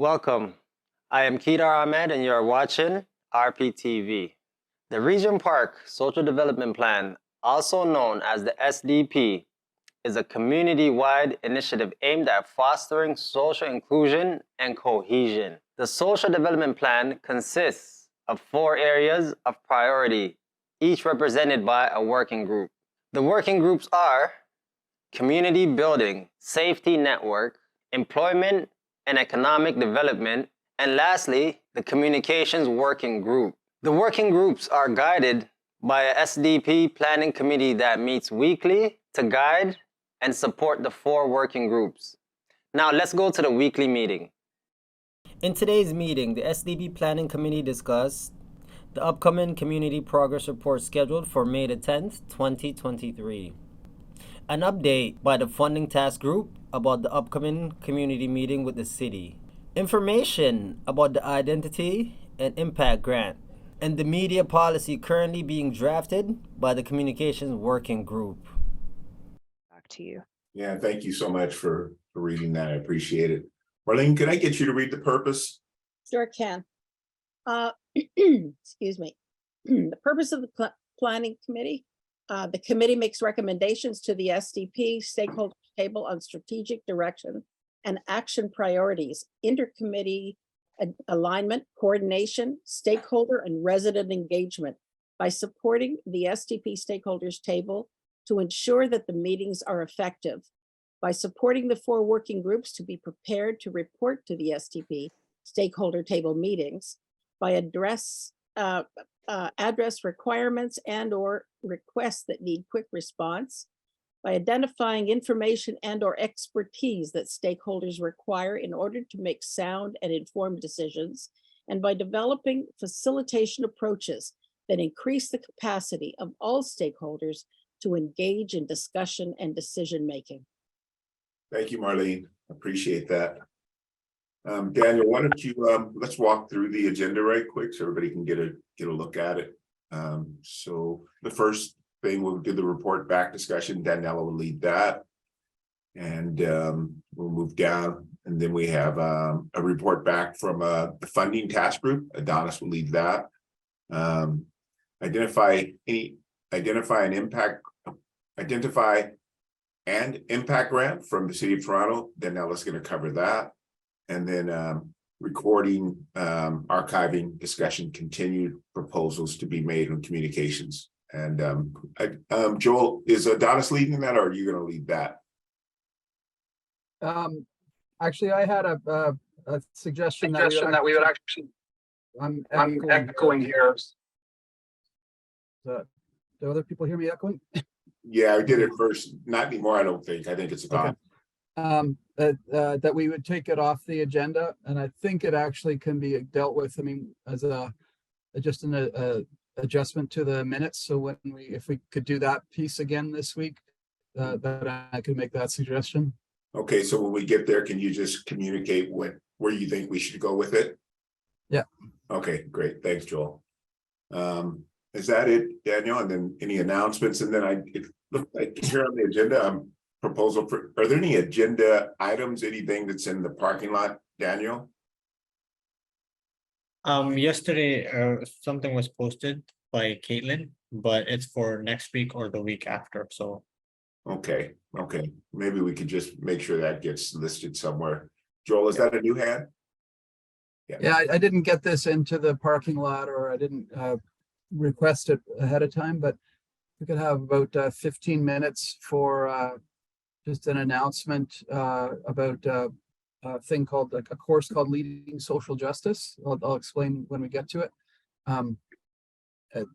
Welcome. I am Kedar Ahmed and you're watching rptv. The Regent Park Social Development Plan, also known as the SDP, is a community-wide initiative aimed at fostering social inclusion and cohesion. The Social Development Plan consists of 4 areas of priority, each represented by a working group. The working groups are community building, safety network, employment and economic development, and lastly, the communications working group. The working groups are guided by a SDP planning committee that meets weekly to guide and support the 4 working groups. Now let's go to the weekly meeting. In today's meeting, the SDP Planning Committee discussed the upcoming Community Progress Report scheduled for May the 10th, 2023. An update by the Funding Task Group about the upcoming community meeting with the city. Information about the Identity and Impact Grant and the media policy currently being drafted by the Communications Working Group. Back to you. Yeah, thank you so much for reading that. I appreciate it. Marlene, can I get you to read the purpose? Sure can. Excuse me. The purpose of the planning committee, the committee makes recommendations to the SDP stakeholder table on strategic direction and action priorities, intercommittee alignment, coordination, stakeholder and resident engagement by supporting the SDP stakeholders table to ensure that the meetings are effective, by supporting the 4 working groups to be prepared to report to the SDP stakeholder table meetings, by address requirements and or requests that need quick response, by identifying information and or expertise that stakeholders require in order to make sound and informed decisions, and by developing facilitation approaches that increase the capacity of all stakeholders to engage in discussion and decision-making. Thank you, Marlene. Appreciate that. Daniel, why don't you let's walk through the agenda right quick so everybody can get a look at it. So the first thing, we'll do the report back discussion. Daniella will lead that, and we'll move down, and then we have a report back from the funding task group. Adonis will lead that. Identify and impact grant from the City of Toronto. Daniella's going to cover that. And then recording, archiving, discussion, continued proposals to be made on communications. And Joel, is Adonis leading that, or are you going to lead that? Actually, I had a suggestion that we would actually. I'm echoing here. Do other people hear me echoing? Yeah, I did it first. Not anymore, I don't think. I think it's gone. Okay. That we would take it off the agenda, and I think it actually can be dealt with. I mean, as just an adjustment to the minutes. So if we could do that piece again this week, that I could make that suggestion. Okay, so when we get there, can you just communicate where you think we should go with it? Yeah. Okay, great. Thanks, Joel. Is that it, Daniel? And then any announcements? And then it looked like here on the agenda, proposal for, are there any agenda items, anything that's in the parking lot, Daniel? Yesterday, something was posted by Caitlin, but it's for next week or the week after. So, okay, maybe we could just make sure that gets listed somewhere. Joel, is that a new hand? Yeah, I didn't get this into the parking lot, or I didn't request it ahead of time, but we could have about 15 minutes for just an announcement about a thing called, like, a course called Leading Social Justice. I'll explain when we get to it.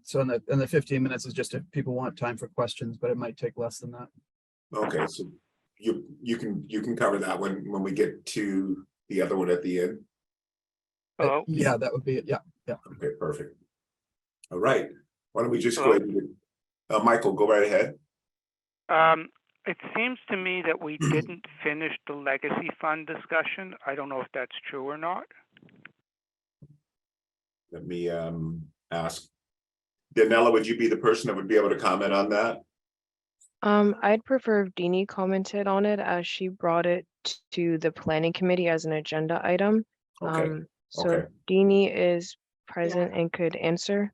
So in the 15 minutes is just if people want time for questions, but it might take less than that. Okay, so you can cover that when we get to the other one at the end. Hello? Yeah, that would be it. Yeah. Okay, perfect. All right. Why don't we just go ahead and Michael, go right ahead. It seems to me that we didn't finish the legacy fund discussion. I don't know if that's true or not. Let me ask. Daniella, would you be the person that would be able to comment on that? I'd prefer if Deanie commented on it, as she brought it to the planning committee as an agenda item. Okay, So okay. Deanie is present and could answer.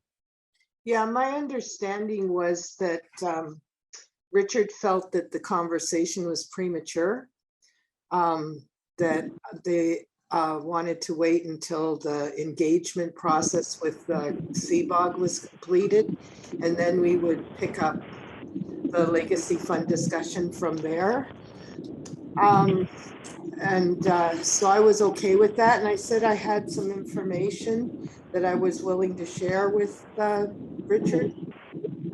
Yeah, my understanding was that Richard felt that the conversation was premature, that they wanted to wait until the engagement process with CBOG was completed, and then we would pick up the legacy fund discussion from there. So I was okay with that, and I said I had some information that I was willing to share with Richard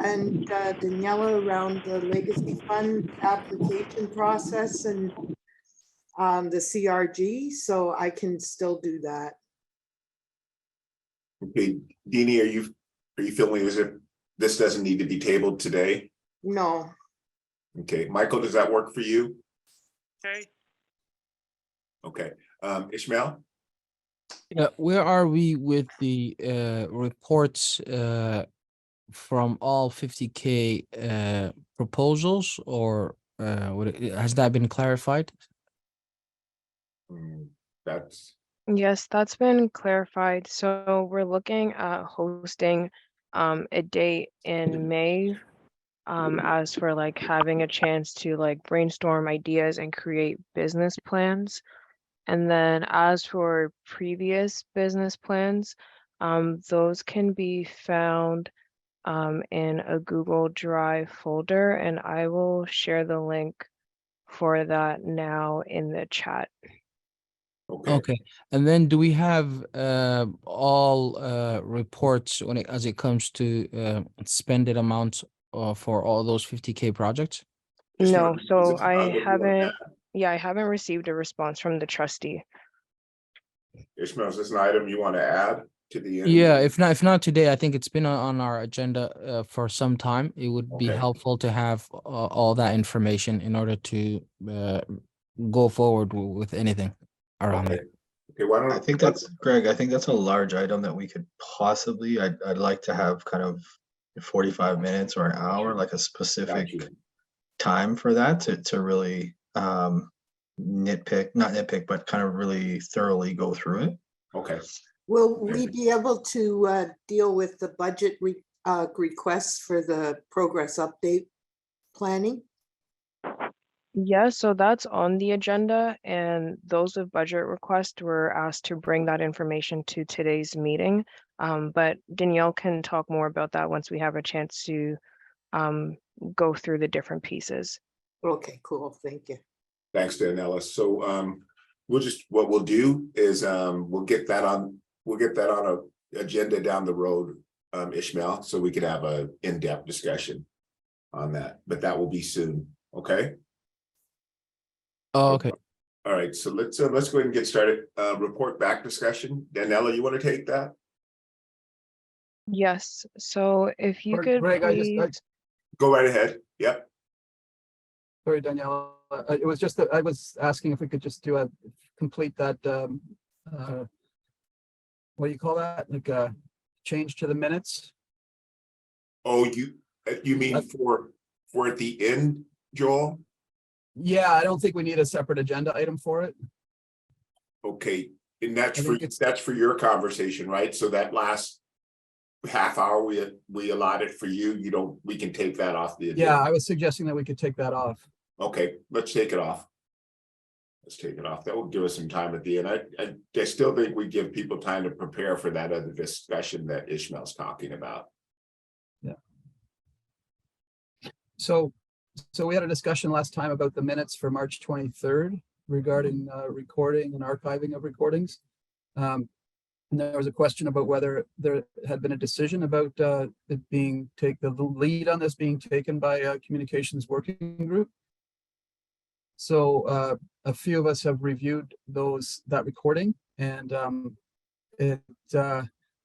and Daniela around the legacy fund application process and the CRG, so I can still do that. Okay, Deanie, are you feeling as if this doesn't need to be tabled today? No, Okay, Michael, does that work for you? Okay. Okay, Ishmael? Yeah, where are we with the reports from all 50K proposals, or has that been clarified? That's Yes, that's been clarified. So we're looking at hosting a date in May as for like having a chance to like brainstorm ideas and create business plans. And then as for previous business plans, those can be found in a Google Drive folder, and I will share the link for that now in the chat. okay. Okay, and then do we have all reports when as it comes to spended amounts for all those 50K projects? No, Ishmael, so is this I what you wanna haven't, add? yeah, I haven't received a response from the trustee. Ishmael, is this an item you want to add to the end? Yeah, if not today, I think it's been on our agenda for some time. It would be Okay. helpful to have all that information in order to go forward with anything around Okay. that. Okay, why don't I think that's, Greg, I think that's a large item that we could possibly, I'd like to have kind of 45 minutes or an hour, like a specific Got you. time for that to really not nitpick, but kind of really thoroughly go through it. Okay, will we be able to deal with the budget requests for the progress update planning? Yeah, so that's on the agenda, and those with budget requests were asked to bring that information to today's meeting. But Danielle can talk more about that once we have a chance to go through the different pieces. Okay, cool, thank you. thanks, Daniela. So what we'll do is we'll get that on a agenda down the road, Ishmael, so we could have a in-depth discussion on that, but that will be soon. Okay. Oh, okay. All right, so let's go ahead and get started. Report back discussion. Daniela, you want to take that? Yes, so if you Or could Greg, please. Go right ahead. Yep. Sorry, Danielle. It was just that I was asking if we could just complete that, what do you call that? Like a change to the minutes? Oh, you mean for at the end, Joel? Yeah, I don't think we need a separate agenda item for it. Okay, and I think that's for your conversation, right? So that last half hour we allotted for you, we can take that off the agenda. Yeah, I was suggesting that we could take that off. Okay, let's take it off. Let's take it off. That will give us some time at the end. I still think we give people time to prepare for that other discussion that Ishmael's talking about. Yeah. So we had a discussion last time about the minutes for March 23rd regarding recording and archiving of recordings. And there was a question about whether there had been a decision about the lead on this being taken by a communications working group. So a few of us have reviewed that recording, and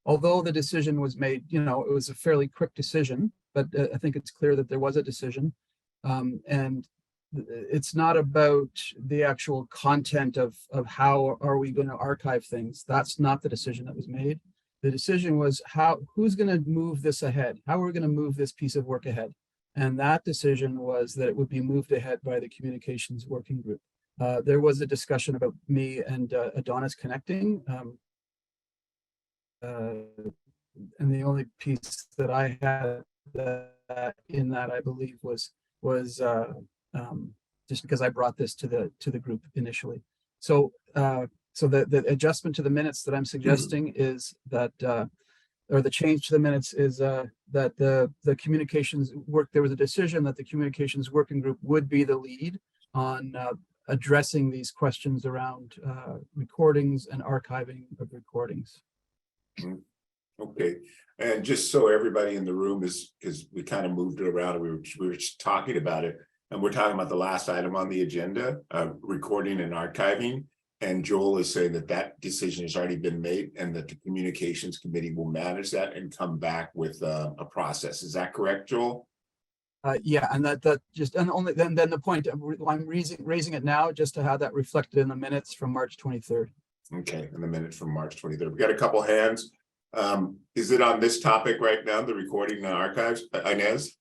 although the decision was made, it was a fairly quick decision, but I think it's clear that there was a decision. And it's not about the actual content of how are we going to archive things. That's not the decision that was made. The decision was who's going to move this ahead? How are we going to move this piece of work ahead? And that decision was that it would be moved ahead by the communications working group. There was a discussion about me and Adonis connecting. And the only piece that I had in that, I believe, was just because I brought this to the group initially. So so the adjustment to the minutes that I'm suggesting is that or the change to the minutes is that the communications work, there was a decision that the communications working group would be the lead on addressing these questions around recordings and archiving of recordings. Okay, and just so everybody in the room is, because we kind of moved it around, we were just talking about it, and we're talking about the last item on the agenda, recording and archiving. And Joel is saying that that decision has already been made and that the communications committee will manage that and come back with a process. Is that correct, Joel? Yeah, and that just, and only then the point, I'm raising it now just to have that reflected in the minutes from March 23rd. Okay, in the minutes from March 23rd. We got a couple hands. Is it on this topic right now, the recording and archives? Inez?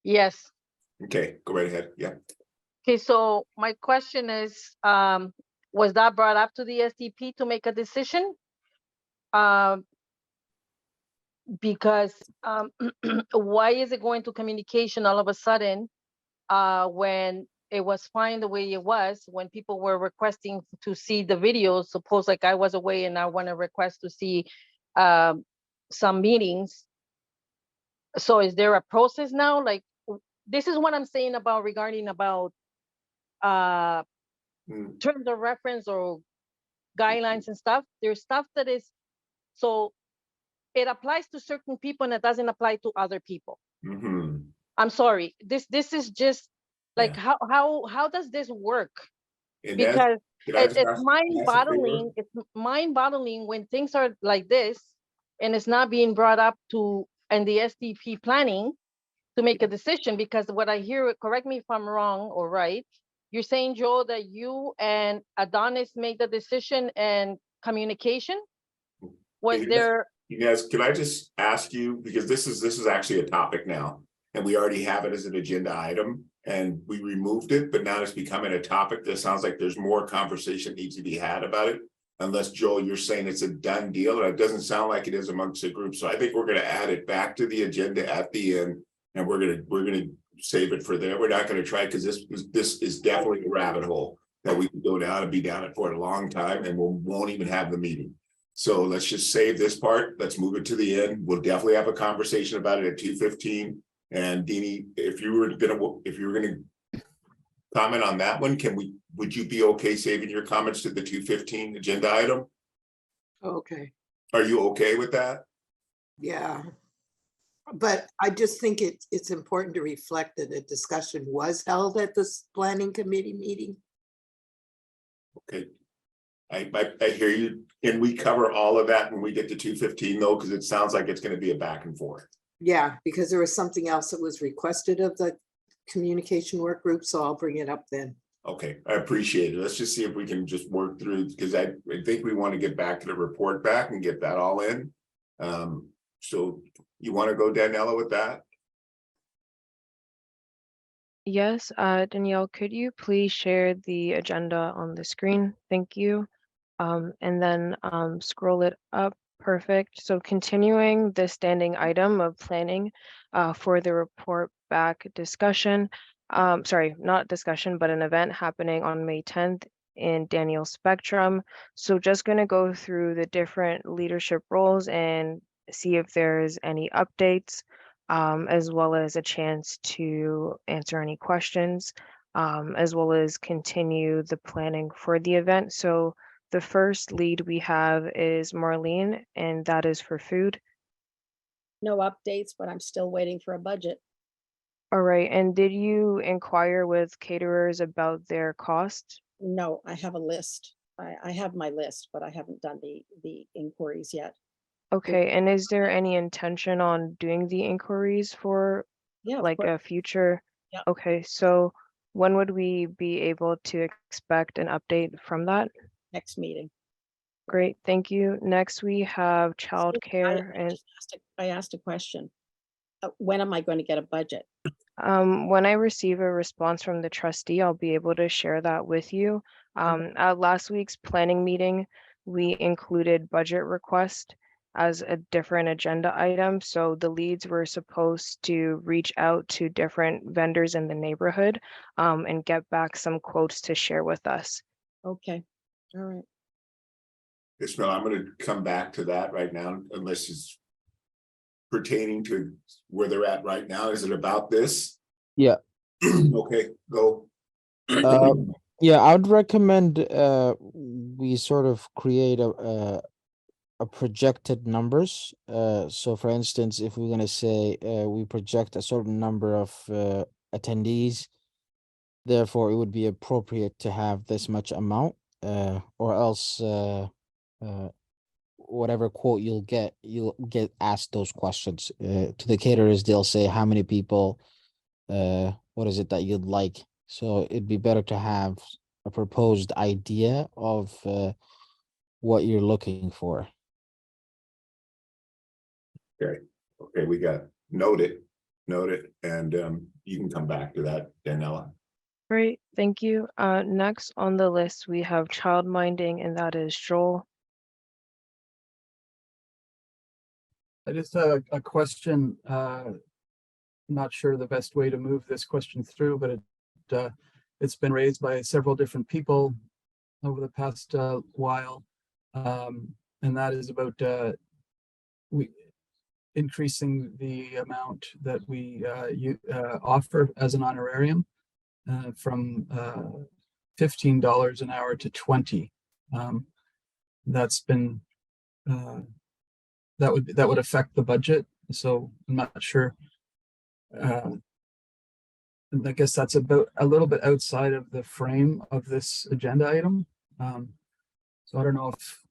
Yes. Okay, go right ahead. Yeah. Okay, so my question is, was that brought up to the SDP to make a decision? Because why is it going to communication all of a sudden when it was fine the way it was, when people were requesting to see the videos? Suppose like I was away and I want to request to see some meetings. So is there a process now? Like, this is what I'm saying about regarding about terms of reference or guidelines and stuff. There's stuff that is, so it applies to certain people and it doesn't apply to other people. I'm sorry, this is just like, how does this work? Because it's mind-boggling when things are like this and it's not being brought up to and the SDP planning to make a decision. Because what I hear, correct me if I'm wrong or right, you're saying, Joel, that you and Adonis made the decision and communication was there. Yes, can I just ask you, because this is actually a topic now, and we already have it as an agenda item, and we removed it, but now it's becoming a topic that sounds like there's more conversation needs to be had about it. Unless, Joel, you're saying it's a done deal, and it doesn't sound like it is amongst the group. So I think we're going to add it back to the agenda at the end, and we're gonna save it for there. We're not going to try, because this is definitely a rabbit hole that we can go down and be down it for a long time, and we won't even have the meeting. So let's just save this part. Let's move it to the end. We'll definitely have a conversation about it at 2:15. And Deanie, if you were gonna comment on that one, would you be okay saving your comments to the 2:15 agenda item? Okay, Are you okay with that? yeah. But I just think it's important to reflect that a discussion was held at this planning committee meeting. Okay. I hear you. Can we cover all of that when we get to 2:15 though? Because it sounds like it's going to be a back and forth. Yeah, because there was something else that was requested of the communication work group, so I'll bring it up then. Okay, I appreciate it. Let's just see if we can just work through, because I think we want to get back to the report back and get that all in. So you want to go, Daniella, with that? Yes, Danielle, could you please share the agenda on the screen? Thank you. And then scroll it up. Perfect. So continuing the standing item of planning for the report back discussion. Sorry, not discussion, but an event happening on May 10th in Daniel Spectrum. So just going to go through the different leadership roles and see if there's any updates, as well as a chance to answer any questions, as well as continue the planning for the event. So the first lead we have is Marlene, and that is for food. No updates, but I'm still waiting for a budget. All right, and did you inquire with caterers about their cost? No, I have a list. I have my list, but I haven't done the inquiries yet. Okay, and is there any intention on doing the inquiries for like a future? Yeah. Okay, so when would we be able to expect an update from that? Next meeting. Great, thank you. Next, we have childcare and I asked a question. when am I going to get a budget? When I receive a response from the trustee, I'll be able to share that with you. At last week's planning meeting, we included budget request as a different agenda item. So the leads were supposed to reach out to different vendors in the neighborhood and get back some quotes to share with us. Okay, all right. Ismail, I'm gonna come back to that right now, unless it's pertaining to where they're at right now. Is it about this? Yeah. Okay, go. Yeah, I would recommend we sort of create a projected numbers. So for instance, if we're gonna say we project a certain number of attendees, therefore it would be appropriate to have this much amount, or else whatever quote you'll get asked those questions. To the caterers, they'll say how many people, what is it that you'd like. So it'd be better to have a proposed idea of what you're looking for. Okay, we got noted, and you can come back to that, Daniela. Great, thank you. Next on the list, we have child minding, and that is Joel. I just have a question. Not sure the best way to move this question through, but it's been raised by several different people over the past while, and that is about increasing the amount that we offer as an honorarium from $15 an hour to $20. That's been that would affect the budget, so I'm not sure. And I guess that's about a little bit outside of the frame of this agenda item. So I don't know if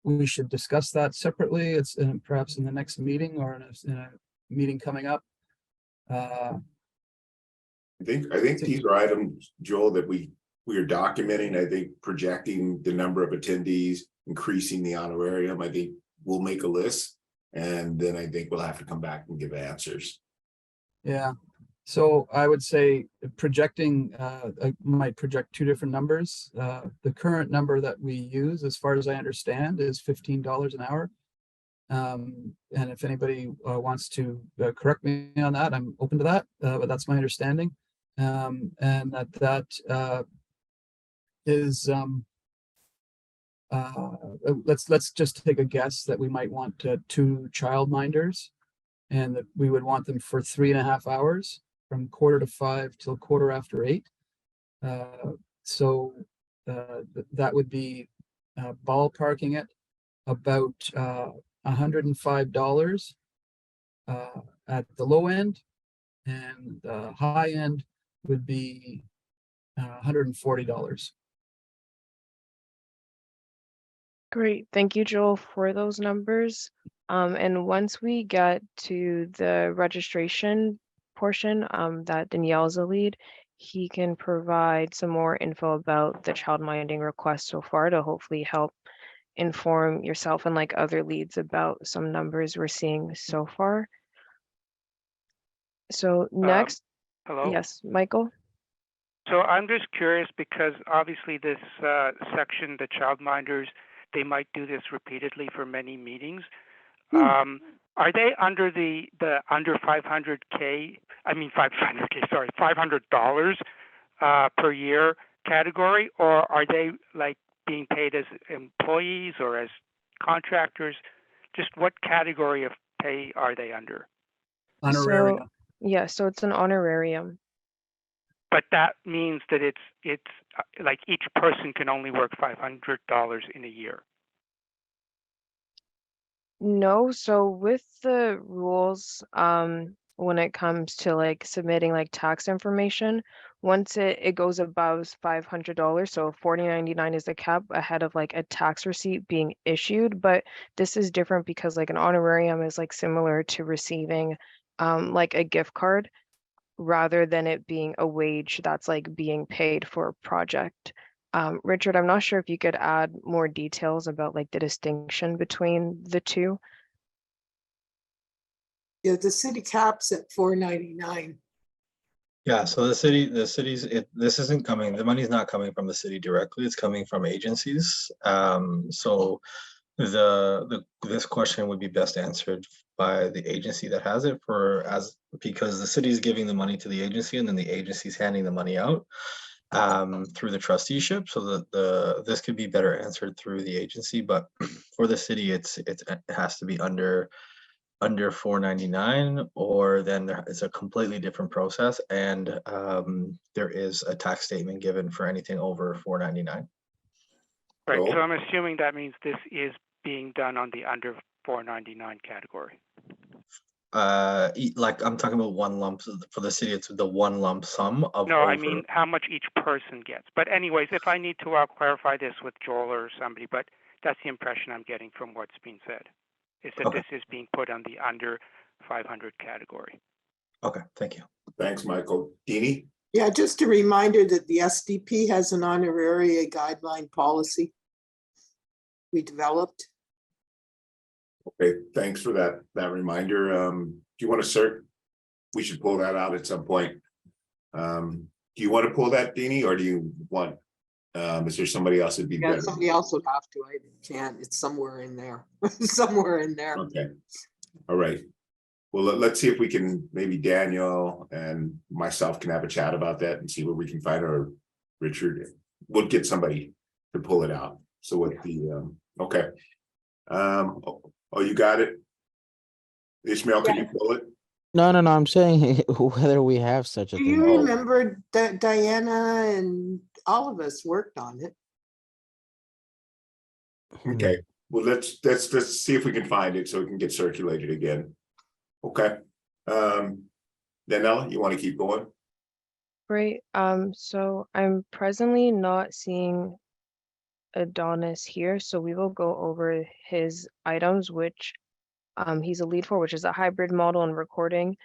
we should discuss that separately. It's perhaps in the next meeting or in a meeting coming up. I think these are items, Joel, that we are documenting. I think projecting the number of attendees, increasing the honorarium. I think we'll make a list, and then I think we'll have to come back and give answers. Yeah. So I would say projecting, I might project two different numbers. The current number that we use, as far as I understand, is $15 an hour. And if anybody wants to correct me on that, I'm open to that, but that's my understanding. And that is, let's just take a guess that we might want 2 childminders, and that we would want them for 3.5 hours from 4:45 till 8:15. So that would be ballparking it about $105 at the low end, and the high end would be $140. Great, thank you, Joel, for those numbers. And once we get to the registration portion, that Danielle's a lead, he can provide some more info about the child minding request so far to hopefully help inform yourself and like other leads about some numbers we're seeing so far. So next, Hello? yes, Michael. So I'm just curious because obviously this section, the childminders, they might do this repeatedly for many meetings. Are they under the under 500K? I mean 500K. Sorry, $500 per year category, or are they like being paid as employees or as contractors? Just what category of pay are they under? Honorarium. So, yeah, so it's an honorarium. But that means that it's like each person can only work $500 in a year. No, so with the rules, when it comes to like submitting like tax information, once it goes above $500, so $40.99 is the cap ahead of like a tax receipt being issued. But this is different because like an honorarium is like similar to receiving like a gift card, rather than it being a wage that's like being paid for a project. Richard, I'm not sure if you could add more details about like the distinction between the two. Yeah, the city caps at 499. Yeah, so the city's, this isn't coming, the money's not coming from the city directly, it's coming from agencies. So this question would be best answered by the agency that has it because the city is giving the money to the agency and then the agency is handing the money out through the trusteeship. So that this could be better answered through the agency, but for the city, it has to be under 499, or then it's a completely different process, and there is a tax statement given for anything over 499. Right, Joel? so I'm assuming that means this is being done on the under 499 category. Like I'm talking about one lump for the city. It's the one lump sum of. No, I mean how much each person gets. But anyways, if I need to, I'll clarify this with Joel or somebody, but that's the impression I'm getting from what's being said. Is that Okay. this is being put on the under 500 category. Okay, thank you. Thanks, Michael. Deanie? Yeah, just a reminder that the SDP has an honoraria guideline policy we developed. Okay, thanks for that reminder. Do you want to we should pull that out at some point. Do you want to pull that, Deanie, or do you want, is there somebody else that'd be Yeah, better? somebody else would have to. I can't. It's somewhere in there. Somewhere in there. Okay, all right. Well, let's see if we can, maybe Daniel and myself can have a chat about that and see where we can find, or Richard, we'll get somebody to pull it out. So what the, okay. Oh, you got it? Ishmael, can you pull it? No, I'm saying whether we have such a Do thing. you remember that Diana and all of us worked on it? Okay, well, let's see if we can find it so it can get circulated again. Okay. Daniella, you want to keep going? Great. So I'm presently not seeing Adonis here, so we will go over his items, which he's a lead for, which is a hybrid model and recording.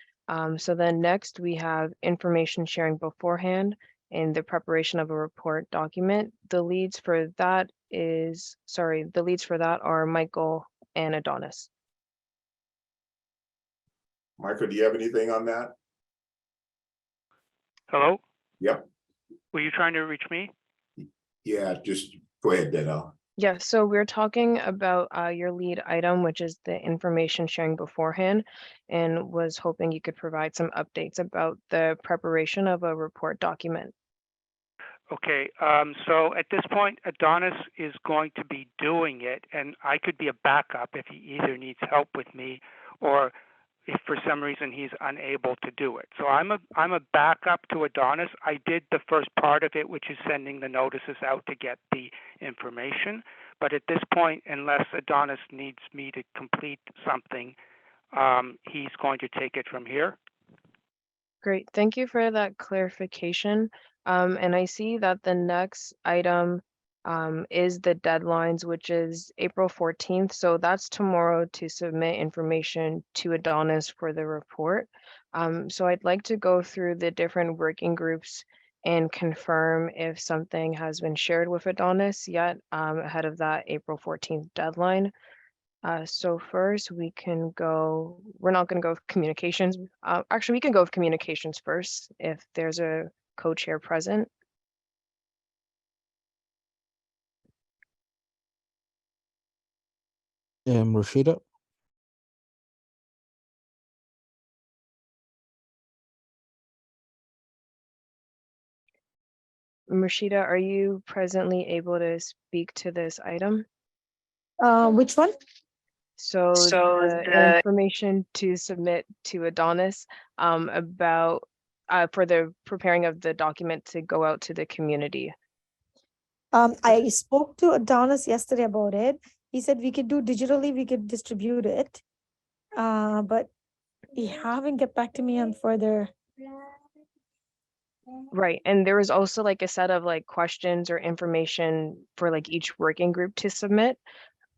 So then next we have information sharing beforehand and the preparation of a report document. The leads for that are Michael and Adonis. Michael, do you have anything on that? Hello? Yep. Were you trying to reach me? Yeah, just go ahead, Danielle. Yeah, so we're talking about your lead item, which is the information sharing beforehand, and was hoping you could provide some updates about the preparation of a report document. Okay, so at this point, Adonis is going to be doing it, and I could be a backup if he either needs help with me or if for some reason he's unable to do it. So I'm a backup to Adonis. I did the first part of it, which is sending the notices out to get the information. But at this point, unless Adonis needs me to complete something, he's going to take it from here. Great, thank you for that clarification. And I see that the next item is the deadlines, which is April 14th. So that's tomorrow to submit information to Adonis for the report. So I'd like to go through the different working groups and confirm if something has been shared with Adonis yet ahead of that April 14th deadline. So first we're not going to go with communications. Actually, we can go with communications first if there's a co-chair present. Rashida? Rashida, are you presently able to speak to this item? Which one? So the information to submit to Adonis about for the preparing of the document to go out to the community. I spoke to Adonis yesterday about it. He said we could do digitally, we could distribute it. But he haven't get back to me on further. Right, and there was also like a set of like questions or information for like each working group to submit.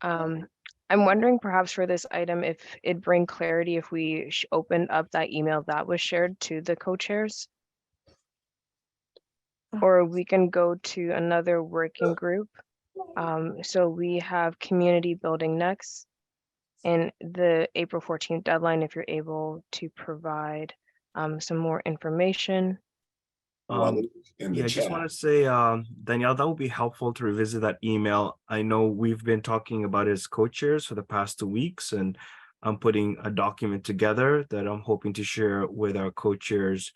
I'm wondering perhaps for this item if it'd bring clarity if we opened up that email that was shared to the co-chairs. Or we can go to another working group. So we have community building next. and the April 14th deadline if you're able to provide some more information. Waleed in the Yeah, I just chat. want to say, Danielle, that would be helpful to revisit that email. I know we've been talking about it as co-chairs for the past 2 weeks, and I'm putting a document together that I'm hoping to share with our co-chairs,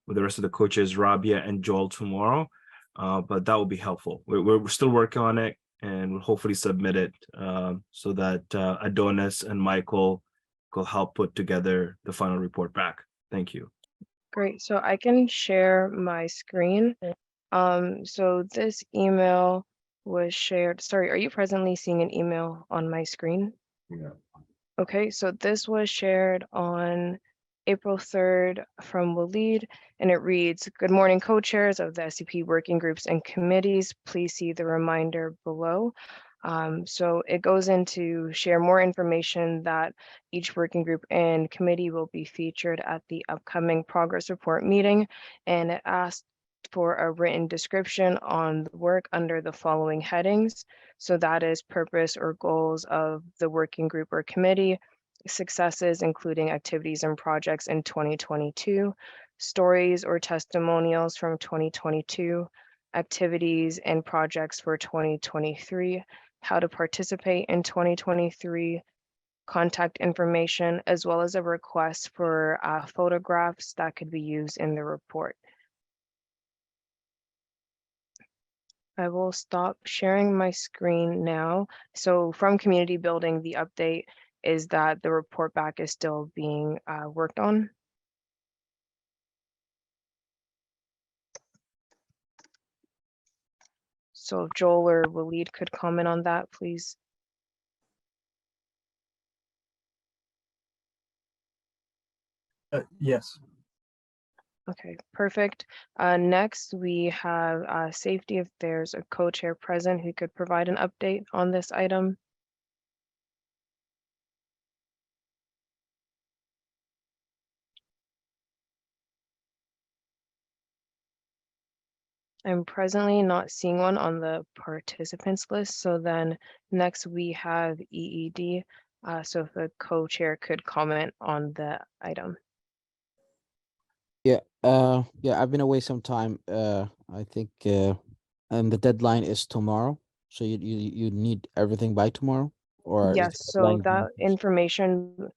with the rest of the co-chairs, Rabia and Joel, tomorrow. But that would be helpful. We're still working on it, and we'll hopefully submit it so that Adonis and Michael will help put together the final report back. Thank you. Great, so I can share my screen. So this email was shared. Sorry, are you presently seeing an email on my screen? Yeah. Okay, so this was shared on April 3rd from Waleed, and it reads, "Good morning, co-chairs of the SDP working groups and committees. Please see the reminder below." So it goes into share more information that each working group and committee will be featured at the upcoming progress report meeting, and it asked for a written description on the work under the following headings. So that is purpose or goals of the working group or committee, successes including activities and projects in 2022, stories or testimonials from 2022, activities and projects for 2023, how to participate in 2023, contact information, as well as a request for photographs that could be used in the report. I will stop sharing my screen now. So from community building, the update is that the report back is still being worked on. So if Joel or Waleed could comment on that, please. Yes. Okay, perfect. Next, we have safety if there's a co-chair present who could provide an update on this item. I'm presently not seeing one on the participants list. So then next we have EED. So if the co-chair could comment on the item. Yeah, I've been away some time. I think and the deadline is tomorrow. So you need everything by tomorrow, or is Yes, the so deadline? that information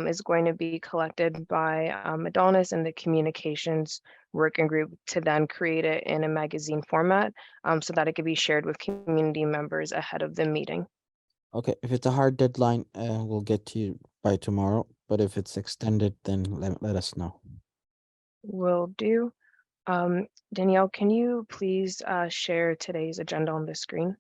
is going to be collected by Adonis and the communications working group to then create it in a magazine format so that it can be shared with community members ahead of the meeting. Okay, if it's a hard deadline, we'll get to you by tomorrow. But if it's extended, then let us know. Will do. Danielle, can you please share today's agenda on the screen?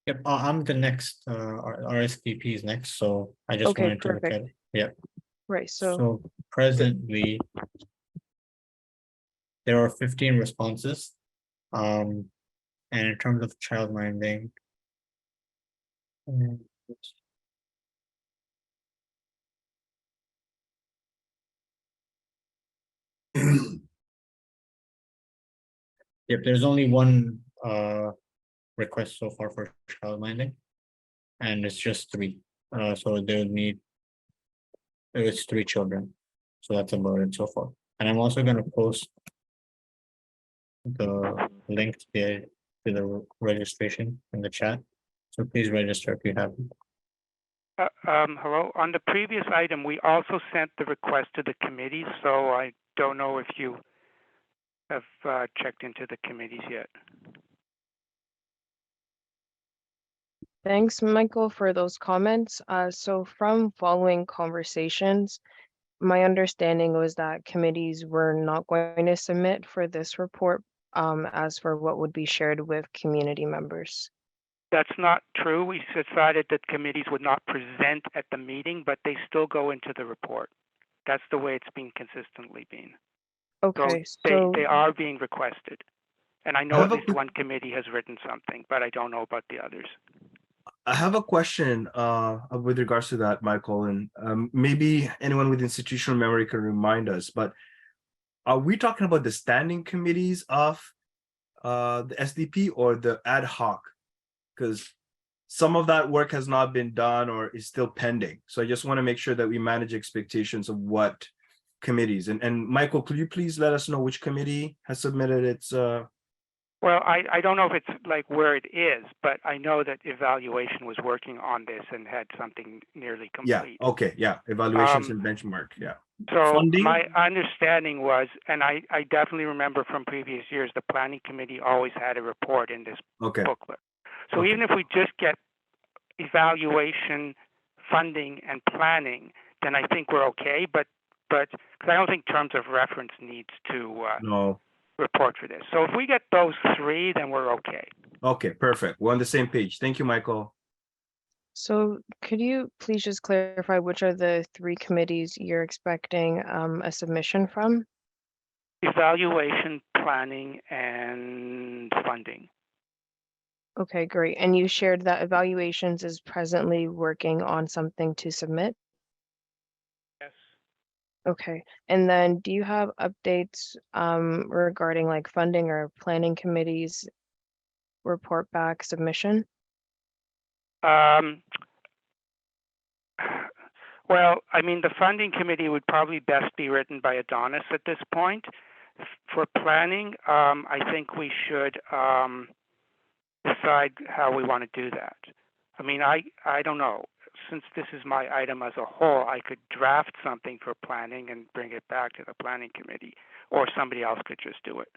Yep, I'm the next, RSVP is next, so I just Okay, wanted to look at perfect. it. Yeah, Right, so so presently there are 15 responses. And in terms of child minding, yep, there's only one request so far for child minding, and it's just 3. So they'll need, it's 3 children. So that's about it so far. And I'm also going to post the link to the registration in the chat. So please register if you haven't. Hello. On the previous item, we also sent the request to the committees, so I don't know if you have checked into the committees yet. thanks, Michael, for those comments. So from following conversations, my understanding was that committees were not going to submit for this report as for what would be shared with community members. That's not true. We decided that committees would not present at the meeting, but they still go into the report. That's the way it's been consistently been. Okay, So so they are being requested. And I know at least one committee has written something, but I don't know about the others. I have a question with regards to that, Michael, and maybe anyone with institutional memory can remind us, but are we talking about the standing committees of the SDP or the ad hoc? Because some of that work has not been done or is still pending. So I just want to make sure that we manage expectations of what committees. And Michael, could you please let us know which committee has submitted its Well, I don't know if it's like where it is, but I know that evaluation was working on this and had something nearly complete. Yeah, okay, yeah, evaluations and benchmark, yeah. So Funding? my understanding was, and I definitely remember from previous years, the planning committee always had a report in this Okay, booklet. So Okay. even if we just get evaluation, funding, and planning, then I think we're okay. But because I don't think terms of reference needs to no, report for this. So if we get those three, then we're okay. okay, perfect. We're on the same page. Thank you, Michael. So could you please just clarify which are the three committees you're expecting a submission from? Evaluation, planning, and funding. Okay, great. And you shared that evaluations is presently working on something to submit? Yes. Okay. And then do you have updates regarding like funding or planning committees report back submission? Well, I mean, the funding committee would probably best be written by Adonis at this point. For planning, I think we should decide how we want to do that. I mean, I don't know. Since this is my item as a whole, I could draft something for planning and bring it back to the planning committee, or somebody else could just do it.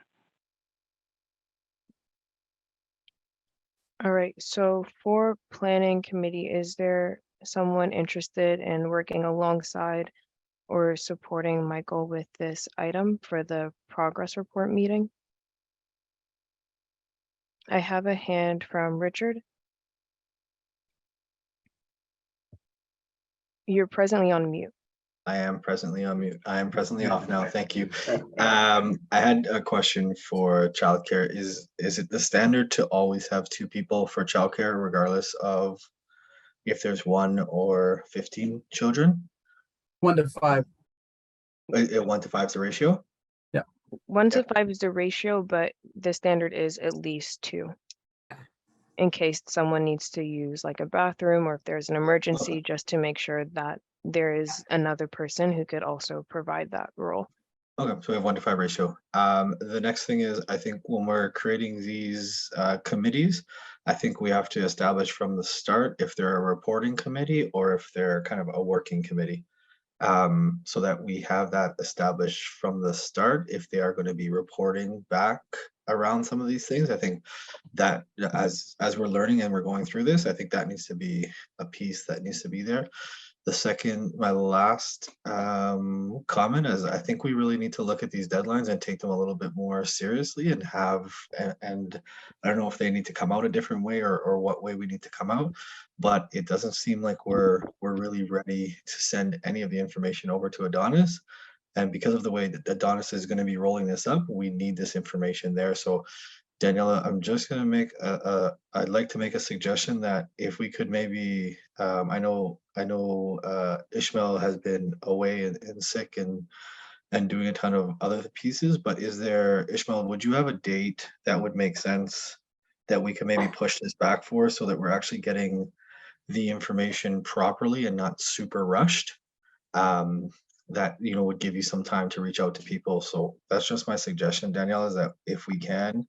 All right. So for planning committee, is there someone interested in working alongside or supporting Michael with this item for the progress report meeting? I have a hand from Richard. You're presently on mute. I am presently on mute. I am presently off now. Thank you. I had a question for childcare. Is it the standard to always have 2 people for childcare, regardless of if there's 1 or 15 children? 1 to 5. 1 to 5 is the ratio? 1 to 5 is the ratio, but the standard is at least 2. In case someone needs to use like a bathroom or if there's an emergency, just to make sure that there is another person who could also provide that role. Okay, so we have 1 to 5 ratio. The next thing is, I think when we're creating these committees, I think we have to establish from the start if they're a reporting committee or if they're kind of a working committee. So that we have that established from the start if they are going to be reporting back around some of these things. I think that as we're learning and we're going through this, I think that needs to be a piece that needs to be there. The second, my last comment is I think we really need to look at these deadlines and take them a little bit more seriously and and I don't know if they need to come out a different way or what way we need to come out, but it doesn't seem like we're really ready to send any of the information over to Adonis. And because of the way that Adonis is going to be rolling this up, we need this information there. So Daniela, I'm just going to make I'd like to make a suggestion that if we could maybe, I know Ishmael has been away and sick and doing a ton of other pieces, but Ishmael, would you have a date that would make sense that we can maybe push this back for so that we're actually getting the information properly and not super rushed? That, would give you some time to reach out to people. So that's just my suggestion, Danielle, is that if we can,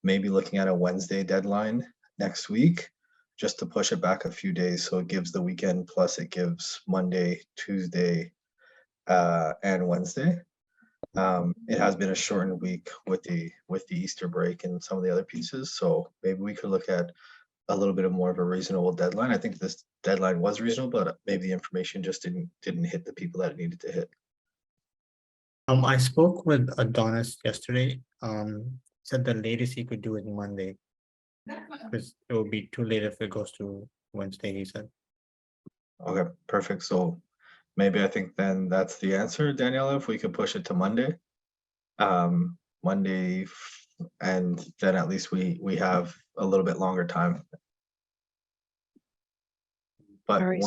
maybe looking at a Wednesday deadline next week, just to push it back a few days. So it gives the weekend, plus it gives Monday, Tuesday, and Wednesday. It has been a shortened week with the Easter break and some of the other pieces. So maybe we could look at a little bit of more of a reasonable deadline. I think this deadline was reasonable, but maybe the information just didn't hit the people that it needed to hit. I spoke with Adonis yesterday. Said the latest he could do it Monday, because it will be too late if it goes to Wednesday, he said. Okay, perfect. So maybe I think then that's the answer, Daniela, if we could push it to Monday. Monday, and then at least we have a little bit longer time. But All right,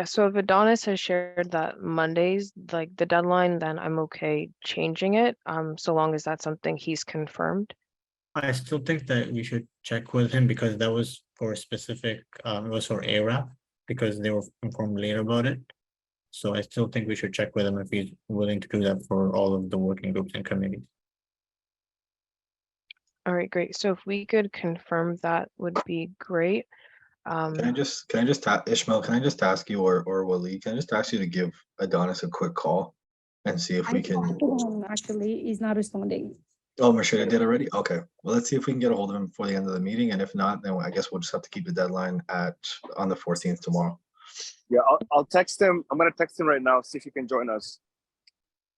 so if Adonis has shared that Mondays, like the deadline, then I'm okay changing it, so long as that's something he's confirmed. I still think that we should check with him because that was for a specific, it was for ARAP because they were informed later about it. So I still think we should check with him if he's willing to do that for all of the working groups and committees. All right, great. So if we could confirm that would be great. Can I just Ishmael, can I just ask you or Waleed, can I just ask you to give Adonis a quick call and see if we can. Actually, he's not responding. Oh, Marshita did already? Okay. Well, let's see if we can get a hold of him before the end of the meeting. And if not, then I guess we'll just have to keep the deadline on the 14th tomorrow. Yeah, I'll text him. I'm gonna text him right now, see if he can join us.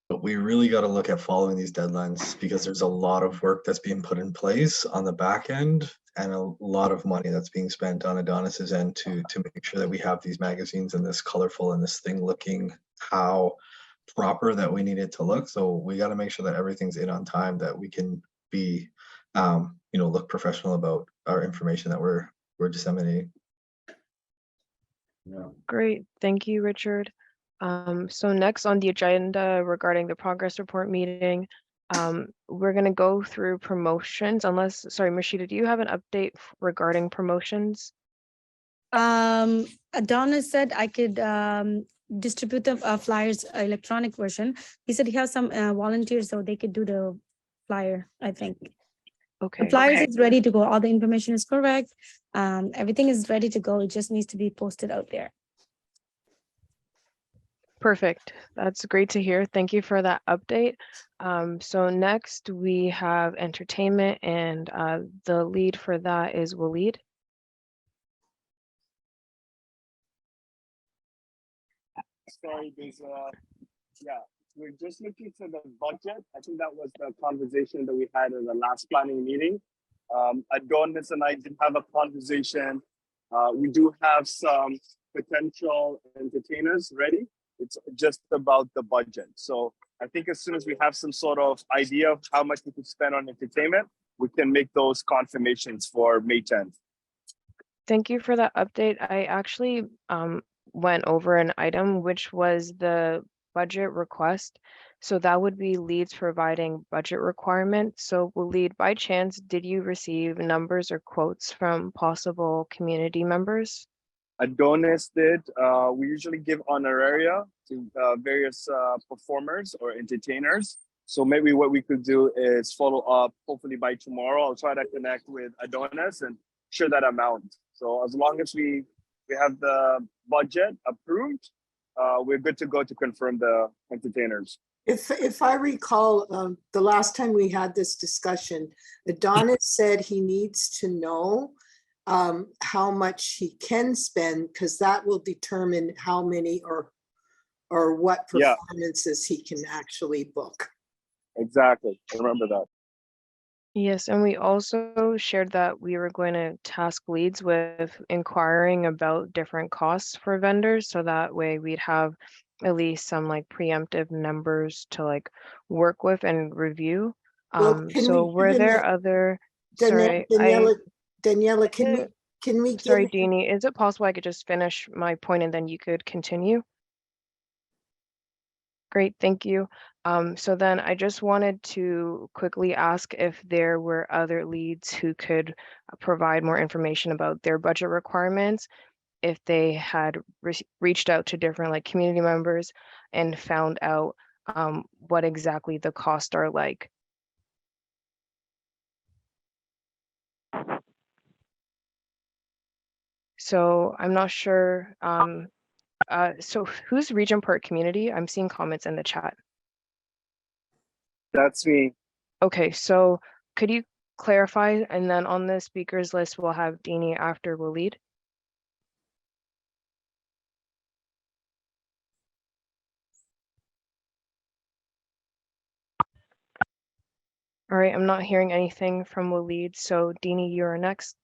But we really got to look at following these deadlines because there's a lot of work that's being put in place on the back end and a lot of money that's being spent on Adonis's end to make sure that we have these magazines and this colorful and this thing looking how proper that we need it to look. So we got to make sure that everything's in on time, that we can be, look professional about our information that we're disseminating. Yeah. Great, thank you, Richard. So next on the agenda regarding the progress report meeting, we're going to go through promotions sorry, Marshita, do you have an update regarding promotions? Adonis said I could distribute the flyers electronic version. He said he has some volunteers so they could do the flyer, I think. Okay. The flyers is ready to go. All the information is correct. Everything is ready to go. It just needs to be posted out there. Perfect. That's great to hear. Thank you for that update. So next we have entertainment, and the lead for that is Waleed. Sorry, we're just looking for the budget. I think that was the conversation that we had in the last planning meeting. Adonis and I did have a conversation. We do have some potential entertainers ready. It's just about the budget. So I think as soon as we have some sort of idea of how much we could spend on entertainment, we can make those confirmations for May 10th. Thank you for that update. I actually went over an item, which was the budget request. So that would be leads providing budget requirements. So Waleed, by chance, did you receive numbers or quotes from possible community members? Adonis did. We usually give honoraria to various performers or entertainers. So maybe what we could do is follow up, hopefully by tomorrow. I'll try to connect with Adonis and share that amount. So as long as we have the budget approved, we're good to go to confirm the entertainers. If I recall, the last time we had this discussion, Adonis said he needs to know how much he can spend, because that will determine how many or what performances he can actually book. Exactly. I remember that. Yes, and we also shared that we were going to task leads with inquiring about different costs for vendors, so that way we'd have at least some like preemptive numbers to like work with and review. So were there other, sorry, Daniela, can we sorry, Deanie, is it possible I could just finish my point and then you could continue? Great, thank you. So then I just wanted to quickly ask if there were other leads who could provide more information about their budget requirements, if they had reached out to different like community members and found out what exactly the costs are like. So I'm not sure. So who's Regent Park community? I'm seeing comments in the chat. That's me. Okay, so could you clarify? And then on the speakers list, we'll have Deanie after Waleed. All right, I'm not hearing anything from Waleed, so Deanie, you're next.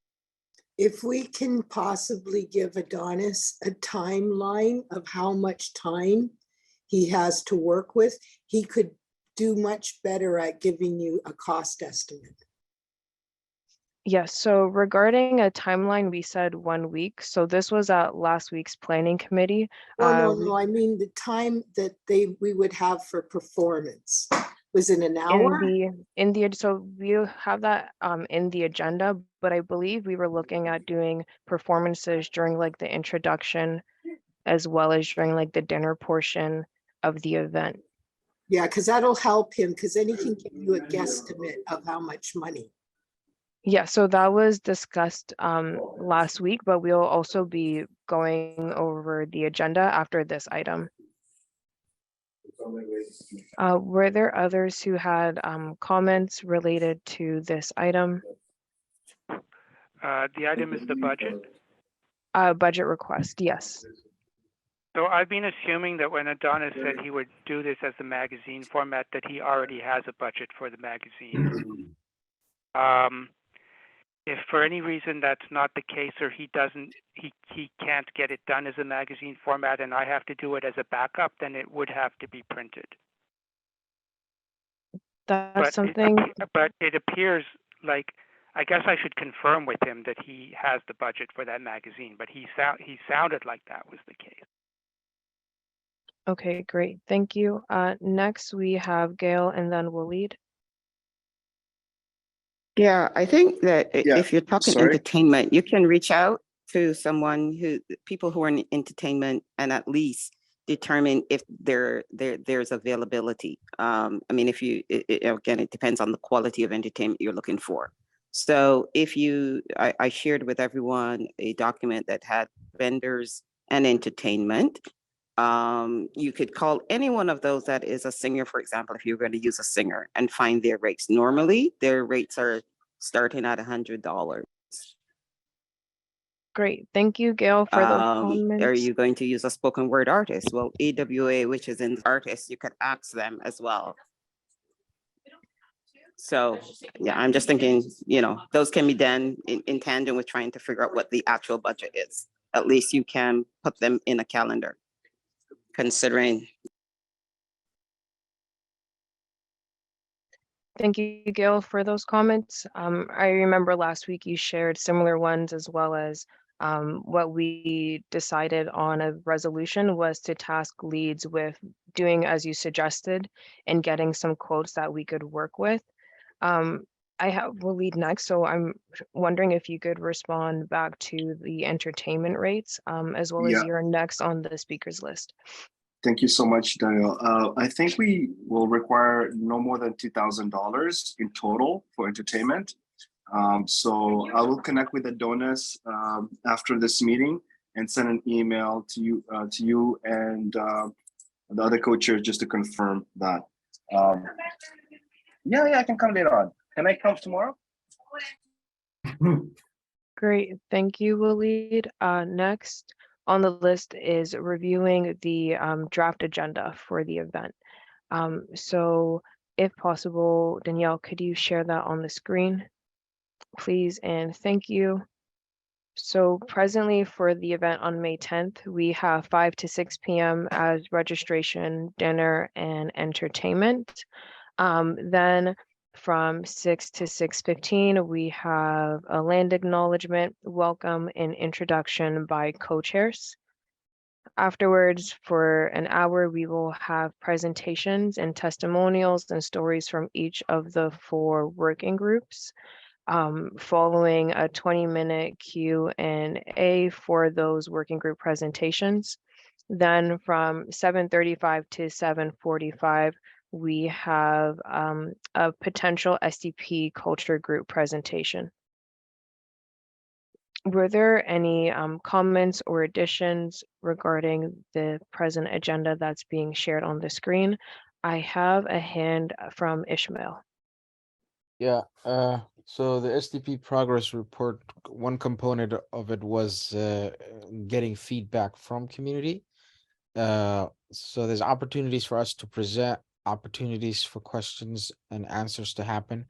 If we can possibly give Adonis a timeline of how much time he has to work with, he could do much better at giving you a cost estimate. Yes, so regarding a timeline, we said 1 week. So this was at last week's planning committee. No, I mean the time that we would have for performance. Was it an hour? So we have that in the agenda, but I believe we were looking at doing performances during like the introduction as well as during like the dinner portion of the event. Yeah, because that'll help him, because then he can give you a guesstimate of how much money. Yeah, so that was discussed last week, but we'll also be going over the agenda after this item. Were there others who had comments related to this item? The item is the budget. Budget request, yes. So I've been assuming that when Adonis said he would do this as the magazine format, that he already has a budget for the magazine. If for any reason that's not the case, or he can't get it done as a magazine format, and I have to do it as a backup, then it would have to be printed. That's something. But it appears like, I guess I should confirm with him that he has the budget for that magazine. But he sounded like that was the case. Okay, great. Thank you. Next we have Gail and then Waleed. Yeah, I think that Yeah, if you're talking sorry. entertainment, you can reach out to people who are in entertainment and at least determine if there's availability. I mean, again, it depends on the quality of entertainment you're looking for. So if I shared with everyone a document that had vendors and entertainment. You could call any one of those that is a singer, for example, if you're going to use a singer, and find their rates. Normally, their rates are starting at $100. Great. Thank you, Gail, for those comments. Are you going to use a spoken word artist? Well, AWA, which is in artists, you could ask them as well. So yeah, I'm just thinking, those can be done in tandem with trying to figure out what the actual budget is. At least you can put them in a calendar, considering. Thank you, Gail, for those comments. I remember last week you shared similar ones, as well as what we decided on a resolution was to task leads with doing as you suggested and getting some quotes that we could work with. I will lead next, so I'm wondering if you could respond back to the entertainment rates, as well as you're next on the speakers list. Thank you so much, Daniel. I think we will require no more than $2,000 in total for entertainment. So I will connect with Adonis after this meeting and send an email to you and the other co-chair just to confirm that. Yeah, I can come later on. Can I come tomorrow? Great, thank you, Waleed. Next on the list is reviewing the draft agenda for the event. So if possible, Danielle, could you share that on the screen, please? And thank you. So presently for the event on May 10th, we have 5 to 6 p.m. as registration, dinner, and entertainment. Then from 6 to 6:15, we have a land acknowledgement, welcome, and introduction by co-chairs. Afterwards, for an hour, we will have presentations and testimonials and stories from each of the 4 working groups, following a 20-minute Q&A for those working group presentations. Then from 7:35 to 7:45, we have a potential SDP culture group presentation. Were there any comments or additions regarding the present agenda that's being shared on the screen? I have a hand from Ishmael. Yeah, so the SDP Progress Report, one component of it was getting feedback from community. So there's opportunities for us to present, opportunities for questions and answers to happen.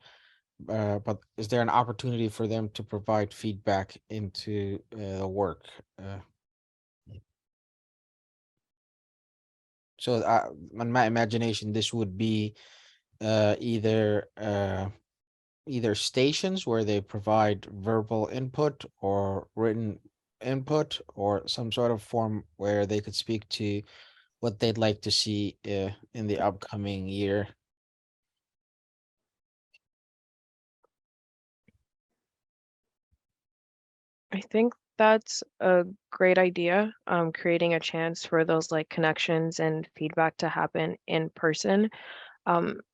But is there an opportunity for them to provide feedback into the work? So in my imagination, this would be either stations where they provide verbal input or written input, or some sort of form where they could speak to what they'd like to see in the upcoming year. I think that's a great idea, creating a chance for those like connections and feedback to happen in person.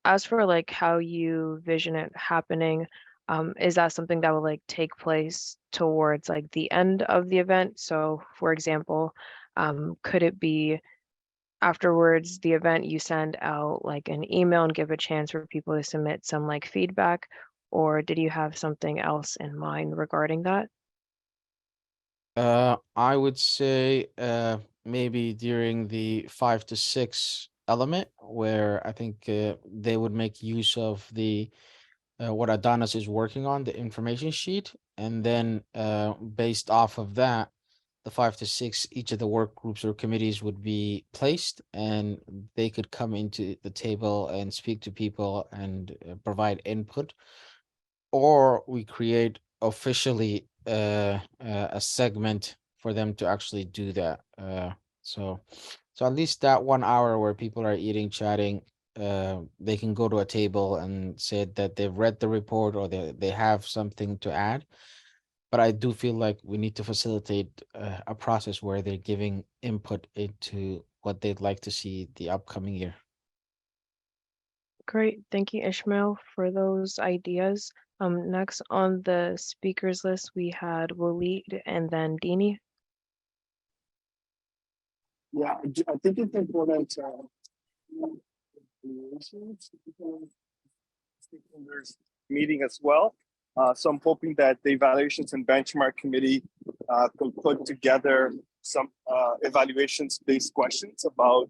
As for like how you vision it happening, is that something that will like take place towards like the end of the event? So for example, could it be afterwards the event you send out like an email and give a chance for people to submit some like feedback, or did you have something else in mind regarding that? I would say maybe during the 5 to 6 element, where I think they would make use of the what Adonis is working on, the information sheet, and then based off of that, the 5 to 6, each of the work groups or committees would be placed, and they could come into the table and speak to people and provide input, or we create officially a segment for them to actually do that. So at least that 1 hour where people are eating, chatting, they can go to a table and say that they've read the report or they have something to add. But I do feel like we need to facilitate a process where they're giving input into what they'd like to see the upcoming year. Great, thank you, Ishmael, for those ideas. Next on the speakers list, we had Waleed and then Dini. Yeah, I think it's important stakeholders meeting as well. So I'm hoping that the Evaluations and Benchmark Committee could put together some evaluations-based questions about,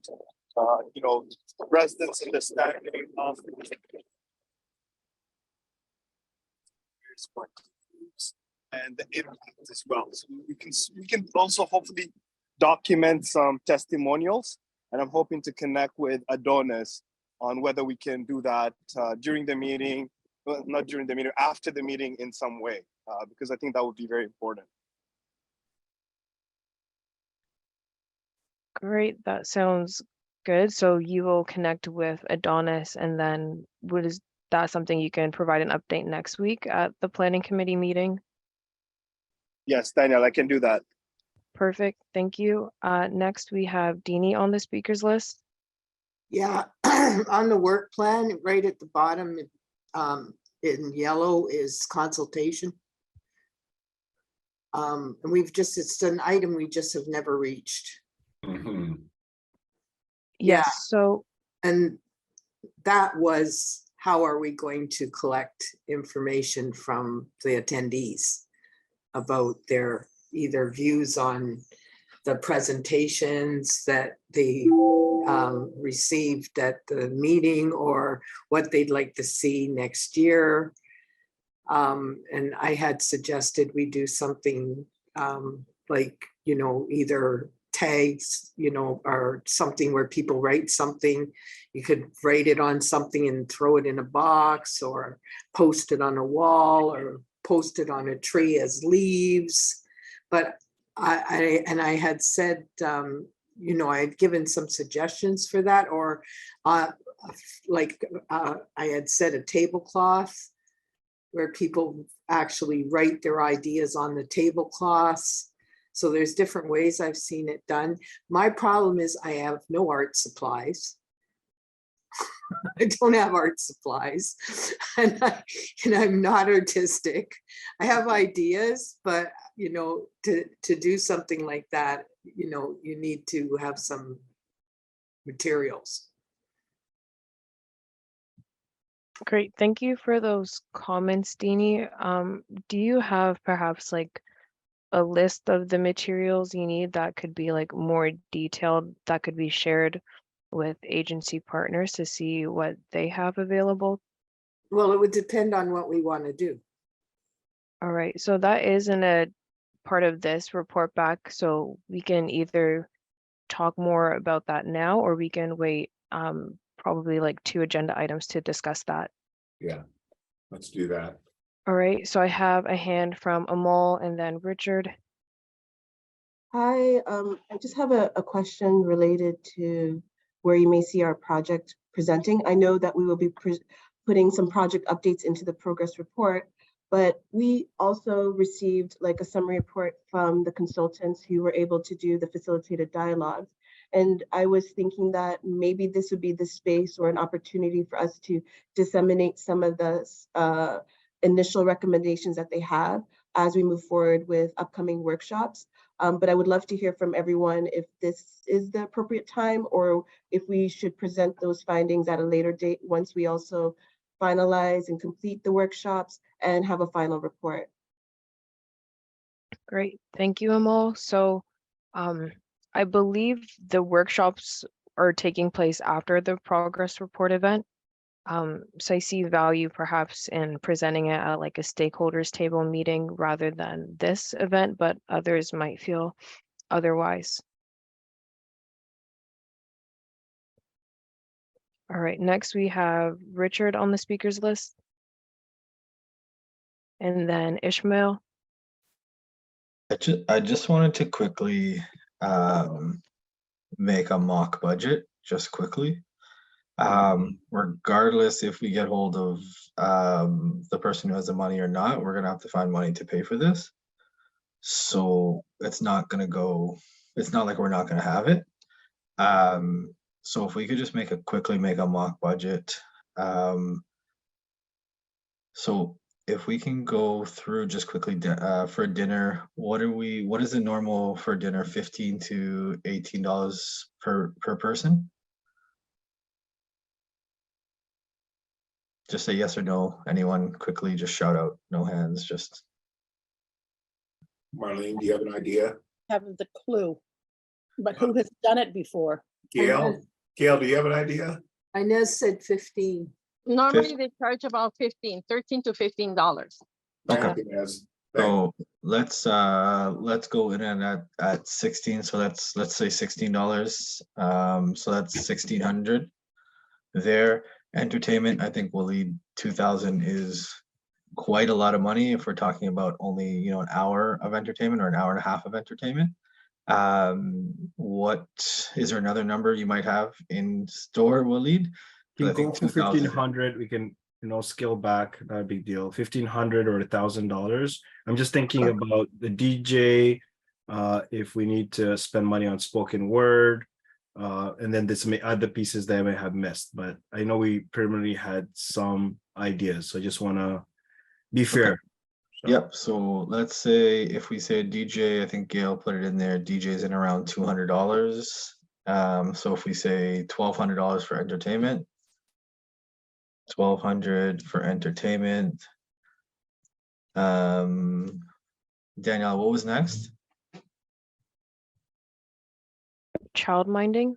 residents' understanding of and the impact as well. So we can also hopefully document some testimonials, and I'm hoping to connect with Adonis on whether we can do that during the meeting, well, not during the meeting, after the meeting in some way, because I think that would be very important. Great, that sounds good. So you will connect with Adonis, and then is that something you can provide an update next week at the planning committee meeting? Yes, Daniel, I can do that. Perfect, thank you. Next we have Dini on the speakers list. Yeah, on the work plan, right at the bottom, in yellow is consultation. And it's an item we just have never reached. Mm-hmm. Yes, so. And that was, how are we going to collect information from the attendees about their either views on the presentations that they received at the meeting, or what they'd like to see next year. And I had suggested we do something like, either tags, or something where people write something. You could write it on something and throw it in a box, or post it on a wall, or post it on a tree as leaves. But I had said, I had given some suggestions for that, or I had said a tablecloth where people actually write their ideas on the tablecloths. So there's different ways I've seen it done. My problem is I have no art supplies. I don't have art supplies, and I'm not artistic. I have ideas, but to do something like that, you need to have some materials. Great, thank you for those comments, Dini. Do you have perhaps like a list of the materials you need that could be like more detailed, that could be shared with agency partners to see what they have available? Well, it would depend on what we want to do. All right, so that isn't a part of this report back, so we can either talk more about that now, or we can wait probably like 2 agenda items to discuss that. Yeah, let's do that. All right, so I have a hand from Amal and then Richard. Hi, I just have a question related to where you may see our project presenting. I know that we will be putting some project updates into the progress report, But we also received like a summary report from the consultants who were able to do the facilitated dialogues. And I was thinking that maybe this would be the space or an opportunity for us to disseminate some of the initial recommendations that they have as we move forward with upcoming workshops. But I would love to hear from everyone if this is the appropriate time or if we should present those findings at a later date once we also finalize and complete the workshops and have a final report. Great, thank you, Amal. So I believe the workshops are taking place after the progress report event. So I see value perhaps in presenting it at like a stakeholders table meeting rather than this event, but others might feel otherwise. All right, next we have Richard on the speakers list. And then Ishmael. I just wanted to quickly make a mock budget, just quickly. Regardless if we get hold of the person who has the money or not, we're gonna have to find money to pay for this. So it's not gonna go, it's not like we're not gonna have it. So if we could just quickly make a mock budget. So if we can go through just quickly for dinner, what is the normal for dinner? $15 to $18 per person? Just say yes or no. Anyone quickly, just shout out, no hands, just. Marlene, do you have an idea? Haven't the clue, but who has done it before? Gail, do you have an idea? Inez said 15. Normally they charge about $13 to $15. Okay. Inez. So let's go in and at 16. So let's say $16. So that's 1,600 there. Entertainment, I think we'll lead 2,000 is quite a lot of money if we're talking about only an hour of entertainment or an hour and a half of entertainment. What is there another number you might have in store, Waleed? You can go for 1,500. We can scale back, not a big deal. 1,500 or $1,000. I'm just thinking about the DJ, if we need to spend money on spoken word, and then this may add the pieces that I may have missed, but I know we preliminarily had some ideas, so I just want to be fair. Okay. So. Yep. So let's say if we say DJ, I think Gail put it in there. DJ's in around $200. So if we say $1,200 for entertainment, 1,200 for entertainment. Danielle, what was next? Childminding.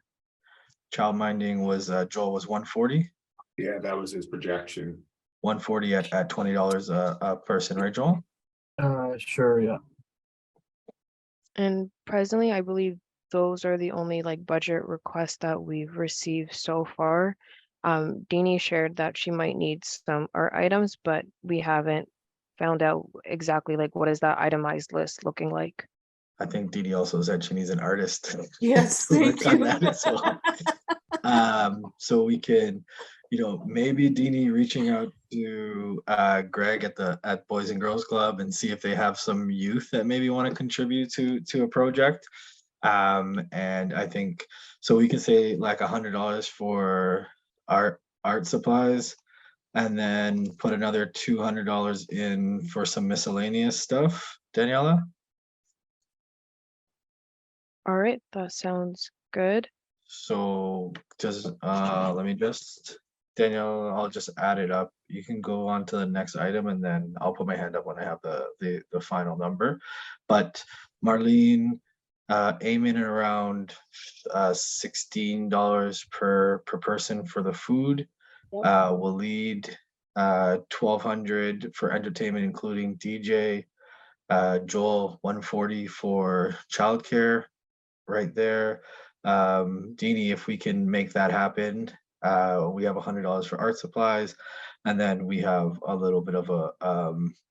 Childminding was Joel was 140. Yeah, that was his projection. 140 at $20 a person, right, Joel? Sure, yeah. And presently, I believe those are the only like budget requests that we've received so far. Deanie shared that she might need some art items, but we haven't found out exactly like what is that itemized list looking like. I think Dee also said she needs an artist. Yes, thank you. So we can, maybe Deanie reaching out to Greg at Boys and Girls Club and see if they have some youth that maybe want to contribute to a project. And I think so we can say like $100 for art supplies, and then put another $200 in for some miscellaneous stuff. Daniela? All right, that sounds good. So just let me Danielle, I'll just add it up. You can go on to the next item and then I'll put my hand up when I have the final number. But Marlene, aiming around $16 per person for the food. Yep. We'll lead 1,200 for entertainment, including DJ. Joel, 140 for childcare, right there. Deanie, if we can make that happen, we have $100 for art supplies, and then we have a little bit of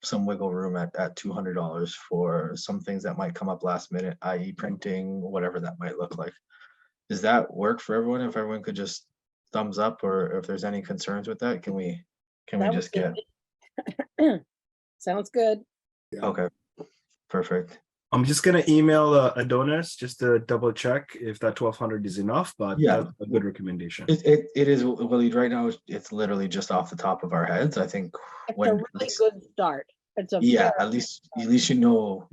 some wiggle room at $200 for some things that might come up last minute, i.e. printing, whatever that might look like. Does that work for everyone? If everyone could just thumbs up, or if there's any concerns with that, can we just get Sounds good. Okay, perfect. I'm just gonna email Adonis just to double check if that 1200 is enough, but Yeah. that's a good recommendation. It is, Waleed, right now, it's literally just off the top of our heads. I think It's a when, really good start. It's a yeah, very at least you know,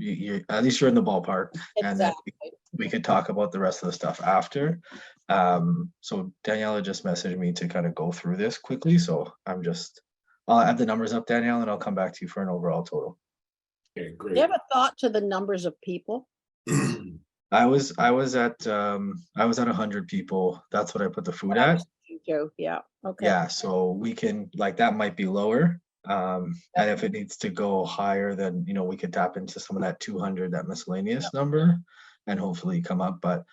at least you're in the ballpark. And then exactly. we could talk about the rest of the stuff after. So Daniela just messaged me to kind of go through this quickly. So I'll add the numbers up, Danielle, and I'll come back to you for an overall total. Okay, Do great. you have a thought to the numbers of people? I was at 100 people. That's what I put the food at. Joe, yeah, okay. Yeah, so we can, like, that might be lower. And if it needs to go higher, then, you know, we could tap into some of that 200, that miscellaneous number, and hopefully come up. But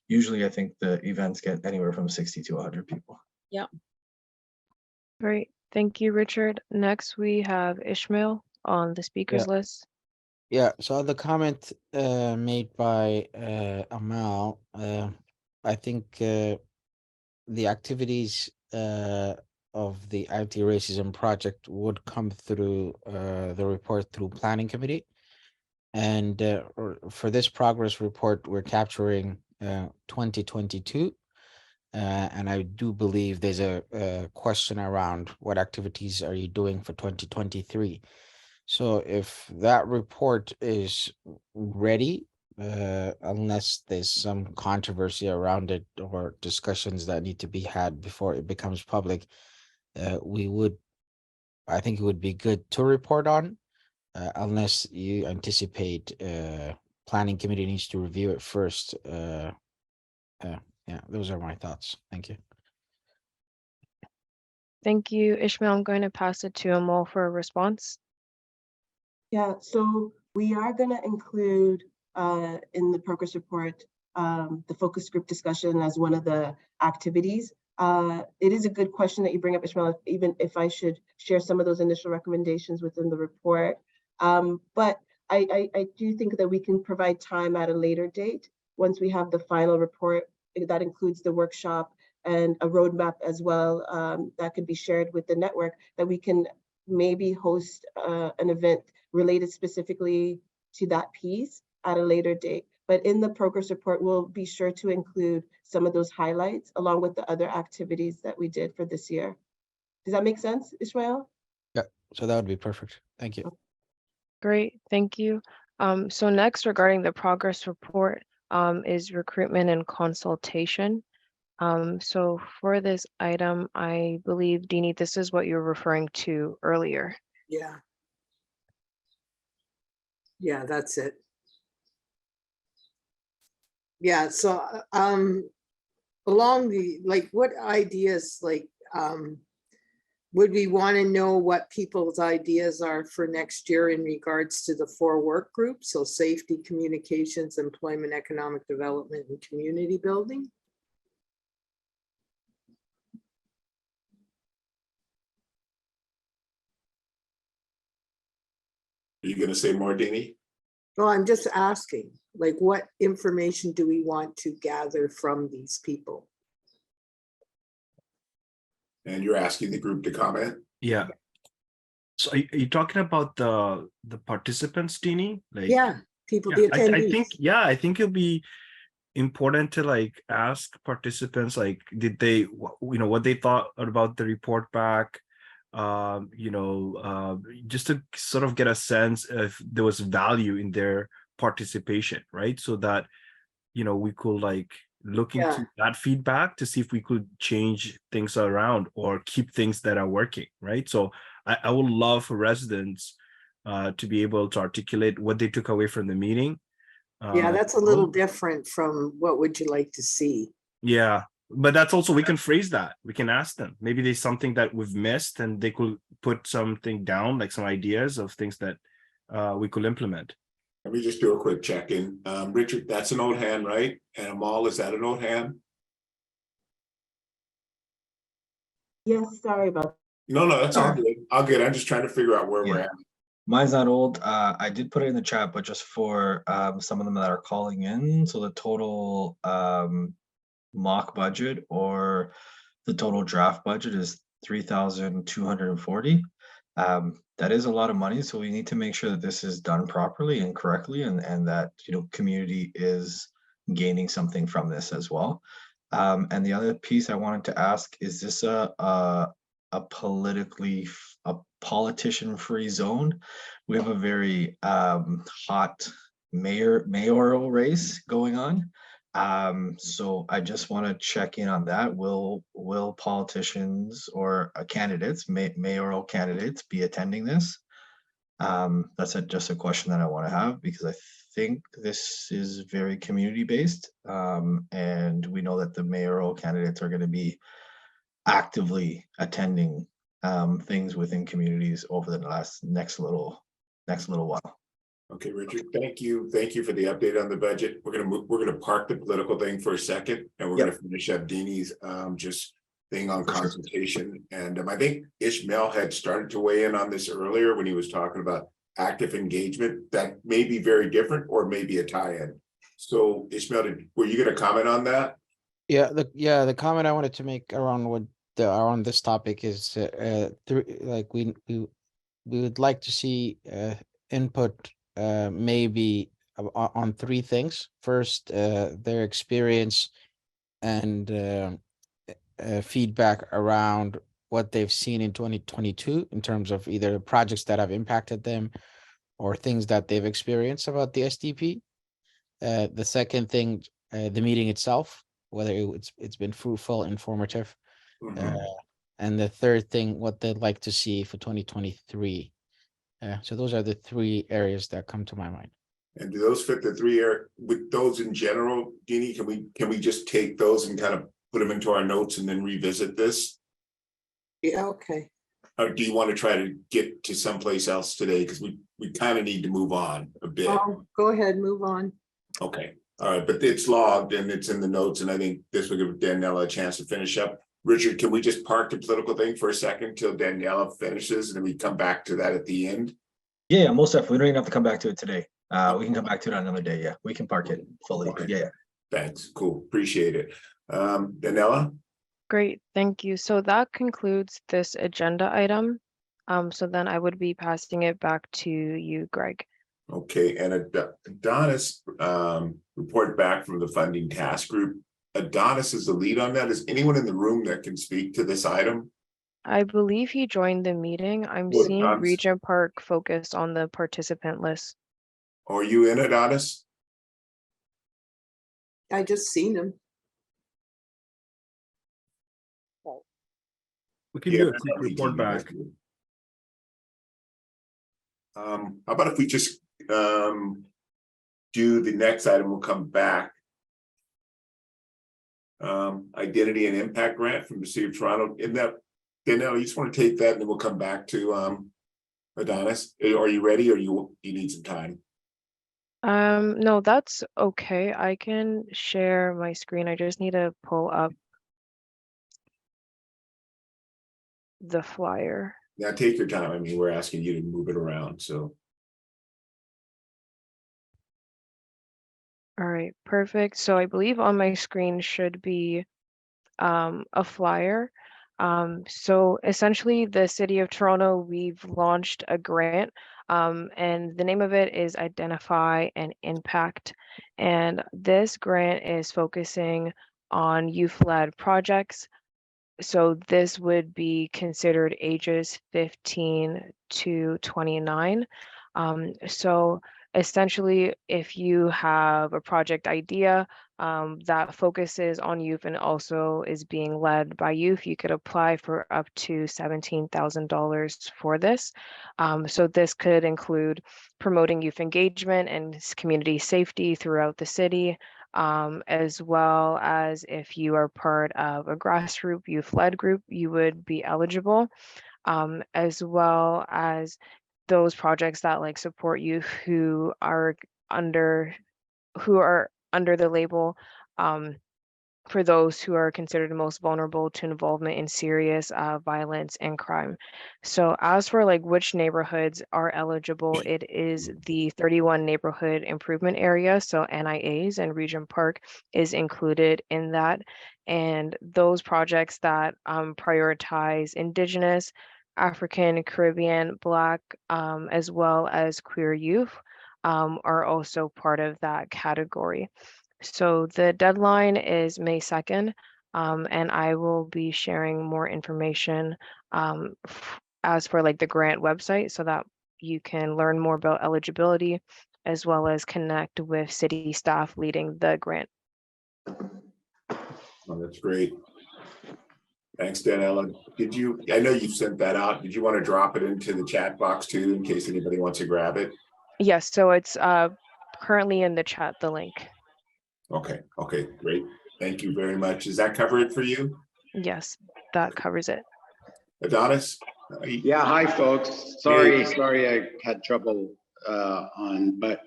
usually I think the events get anywhere from 60 to 100 people. Yeah. Great. Thank you, Richard. Next, we have Ishmael on the speakers list. Yeah, so the comment made by Amal, I think the activities of the anti-racism project would come through the report through planning committee. And for this progress report, we're capturing 2022. And I do believe there's a question around what activities are you doing for 2023. So if that report is ready, unless there's some controversy around it or discussions that need to be had before it becomes public, I think it would be good to report on, unless you anticipate planning committee needs to review it first. Yeah, those are my thoughts. Thank you. Thank you, Ishmael. I'm going to pass it to Amal for a response. Yeah, so we are going to include in the progress report the focus group discussion as one of the activities. It is a good question that you bring up, Ishmael, even if I should share some of those initial recommendations within the report. But I do think that we can provide time at a later date once we have the final report that includes the workshop and a roadmap as well, that could be shared with the network, that we can maybe host an event related specifically to that piece at a later date. But in the progress report, we'll be sure to include some of those highlights along with the other activities that we did for this year. Does that make sense, Ishmael? Yeah, so that would be perfect. Thank you. Great, thank you. So next, regarding the progress report, is recruitment and consultation. So for this item, I believe, Dini, this is what you're referring to earlier. Yeah. Yeah, that's it. Yeah, so along the, like, what ideas, like, would we want to know what people's ideas are for next year in regards to the 4 work groups? So safety, communications, employment, economic development, and community building? Are you going to say more, Dini? Well, I'm just asking, like, what information do we want to gather from these people? And you're asking the group to comment? Yeah. So are you talking about the participants, Dini? Like, yeah, people, the attendees. I think it'll be important to, like, ask participants, like, did they, what they thought about the report back, just to sort of get a sense if there was value in their participation, right? So that, we could, like, look into that feedback to see if we could change things around or keep things that are working, right? So I would love for residents to be able to articulate what they took away from the meeting. Yeah, that's a little different from what would you like to see? Yeah, but that's also, we can phrase that. We can ask them. Maybe there's something that we've missed and they could put something down, like some ideas of things that we could implement. Let me just do a quick check-in. Richard, that's an old hand, right? And Amal, is that an old hand? Yes, sorry about that. No, that's all good. All good. I'm just trying to figure out where we're at. Mine's not old. I did put it in the chat, but just for some of them that are calling in. So the total mock budget or the total draft budget is 3,240. that is a lot of money. So we need to make sure that this is done properly and correctly, and that, you know, community is gaining something from this as well. And the other piece I wanted to ask, is this a politician-free zone? We have a very hot mayoral race going on. So I just want to check in on that. Will politicians or candidates, mayoral candidates, be attending this? That's just a question that I want to have, because I think this is very community based, and we know that the mayoral candidates are going to be actively attending things within communities over the next little while. Okay, Richard, thank you. Thank you for the update on the budget. We're gonna park the political thing for a second, and we're gonna finish up Deanie's just thing on consultation. And I think Ishmael had started to weigh in on this earlier when he was talking about active engagement. That may be very different, or maybe a tie-in. So Ishmael, were you gonna comment on that? Yeah, the comment I wanted to make around around this topic is like we would like to see input maybe on three things. First, their experience and feedback around what they've seen in 2022 in terms of either projects that have impacted them or things that they've experienced about the SDP. The second thing, the meeting itself, whether it's been fruitful, informative. And the third thing, what they'd like to see for 2023. So those are the three areas that come to my mind. And do those fit the three areas? With those in general, Deanie, can we just take those and kind of put them into our notes and then revisit this? Yeah, okay. Or do you want to try to get to someplace else today? Because we kind of need to move on a bit. Go ahead, move on. Okay, all right, but it's logged and it's in the notes, and I think this will give Daniela a chance to finish up. Richard, can we just park the political thing for a second till Daniela finishes, and then we come back to that at the end? Yeah, most definitely. We don't even have to come back to it today. We can come back to it on another day. Yeah, we can park it fully. Okay. Yeah. Thanks. Cool. Appreciate it. Daniela? Great, thank you. So that concludes this agenda item. So then I would be passing it back to you, Greg. Okay, and Adonis reported back from the funding task group. Adonis is the lead on that. Is anyone in the room that can speak to this item? I believe he joined the meeting. I'm Good, seeing Adonis. Regent Park focused on the participant list. Are you in, Adonis? I just seen him. We can do a quick report RPTV, back. that's good. How about if we just do the next item, we'll come back. Identity and impact grant from the city of Toronto. In that, Danielle, you just want to take that and then we'll come back to Adonis. Are you ready, or you need some time? No, that's okay. I can share my screen. I just need to pull up the flyer. Now take your time. I mean, we're asking you to move it around, so. All right, perfect. So I believe on my screen should be a flyer. So essentially the City of Toronto, we've launched a grant, and the name of it is Identify and Impact. And this grant is focusing on youth-led projects. So this would be considered ages 15 to 29. So essentially, if you have a project idea that focuses on youth and also is being led by youth, you could apply for up to $17,000 for this. So this could include promoting youth engagement and community safety throughout the city, as well as if you are part of a grassroots youth-led group, you would be eligible, as well as those projects that like support youth who are under the label for those who are considered most vulnerable to involvement in serious violence and crime. So as for like which neighborhoods are eligible, it is the 31 neighborhood improvement area. So NIAs, and Regent Park is included in that. And those projects that prioritize Indigenous, African, Caribbean, Black, as well as queer youth are also part of that category. So the deadline is May 2nd, and I will be sharing more information as for like the grant website so that you can learn more about eligibility as well as connect with city staff leading the grant. Oh, that's great. Thanks, Daniella. I know you've sent that out. Did you want to drop it into the chat box too, in case anybody wants to grab it? Yes, so it's currently in the chat, the link. Okay, great. Thank you very much. Does that cover it for you? Yes, that covers it. Adonis? Yeah, hi, folks. Sorry, I had trouble but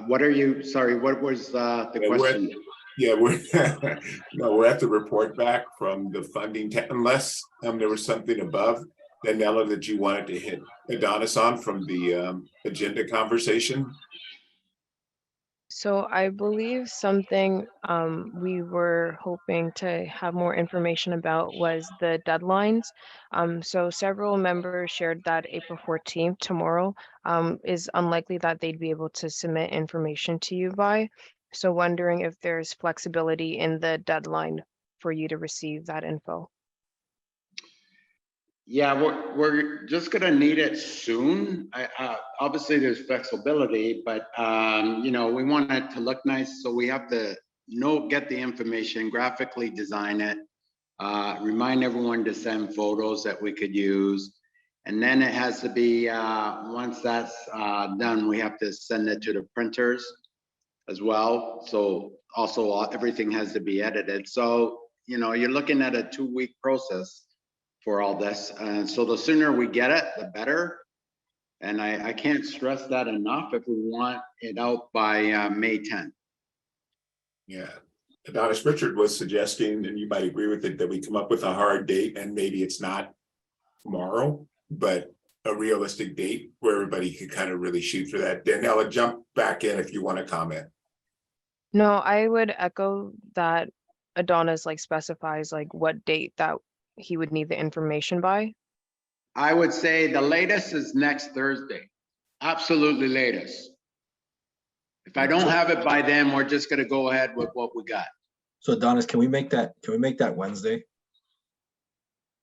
what are you, sorry, what was the question? We're at the report back from the funding, unless there was something above, Daniella, that you wanted to hit Adonis on from the agenda conversation. So I believe something we were hoping to have more information about was the deadlines. So several members shared that April 14th, tomorrow, is unlikely that they'd be able to submit information to you by. So wondering if there's flexibility in the deadline for you to receive that info. Yeah, we're just gonna need it soon. Obviously there's flexibility, but you know, we want it to look nice, so we have to get the information, graphically design it, remind everyone to send photos that we could use, and then it has to be once that's done, we have to send it to the printers as well. So also everything has to be edited. So you know, you're looking at a 2-week process for all this, and so the sooner we get it, the better. And I can't stress that enough if we want it out by May 10th. Yeah, Adonis, Richard was suggesting, and you might agree with it, that we come up with a hard date, and maybe it's not tomorrow, but a realistic date where everybody could kind of really shoot for that. Daniella, jump back in if you want to comment. No, I would echo that Adonis specifies what date that he would need the information by. I would say the latest is next Thursday. Absolutely latest. If I don't have it by then, we're just gonna go ahead with what we got. So Adonis, can we make that Wednesday?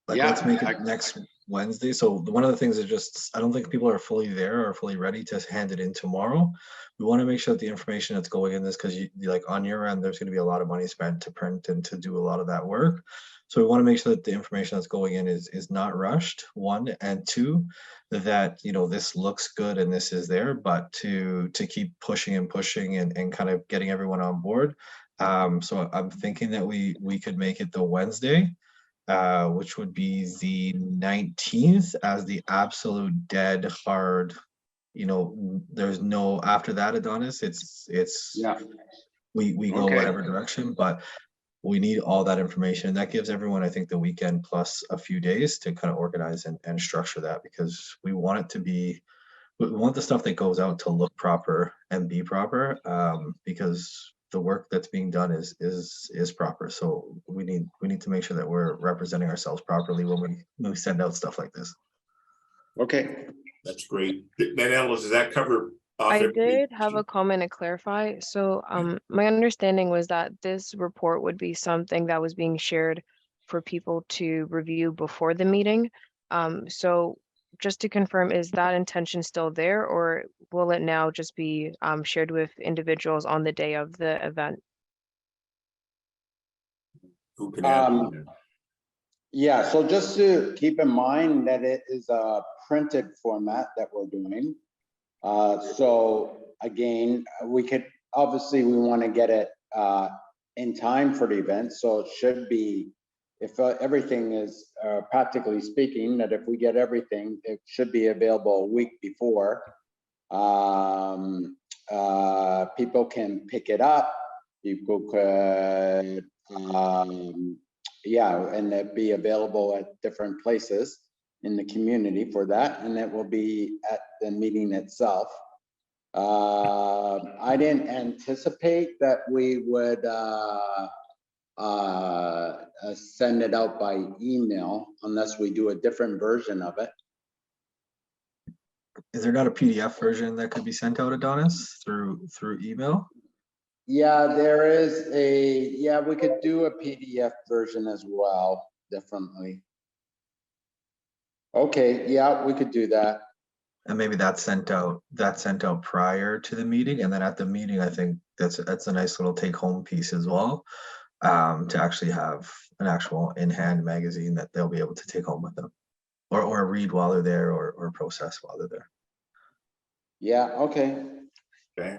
Yeah, let's make it next Wednesday. So one of the things is just, I don't think people are fully there or fully ready to hand it in tomorrow. We want to make sure that the information that's going in this, because you on your end, there's going to be a lot of money spent to print and to do a lot of that work. So we want to make sure that the information that's going in is not rushed, 1, and 2, that this looks good and this is there, but to keep pushing and kind of getting everyone on board. So I'm thinking that we could make it the Wednesday, which would be the 19th, as the absolute dead hard. There's no after that, Adonis. It's yeah. We go whatever direction, but we need all that information. That gives everyone, I think, the weekend plus a few days to kind of organize and structure that, because we want it to be, we want the stuff that goes out to look proper and be proper, because the work that's being done is proper. So we need to make sure that we're representing ourselves properly when we send out stuff like this. Okay, that's great. Daniella, does that cover? I did have a comment to clarify. So my understanding was that this report would be something that was being shared for people to review before the meeting. So just to confirm, is that intention still there, or will it now just be shared with individuals on the day of the event? Who can yeah, so just to keep in mind that it is a printed format that we're doing. So again, we want to get it in time for the event. So it should be, if everything is practically speaking, that if we get everything, it should be available a week before. People can pick it up. People could, and it be available at different places in the community for that, and it will be at the meeting itself. I didn't anticipate that we would send it out by email unless we do a different version of it. Is there not a PDF version that could be sent out, Adonis, through email? Yeah, there is yeah, we could do a PDF version as well, definitely. Okay, yeah, we could do that. And maybe that's sent out prior to the meeting, and then at the meeting, I think that's a nice little take-home piece as well, to actually have an actual in-hand magazine that they'll be able to take home with them, or read while they're there, or process while they're there. Yeah, okay. Okay.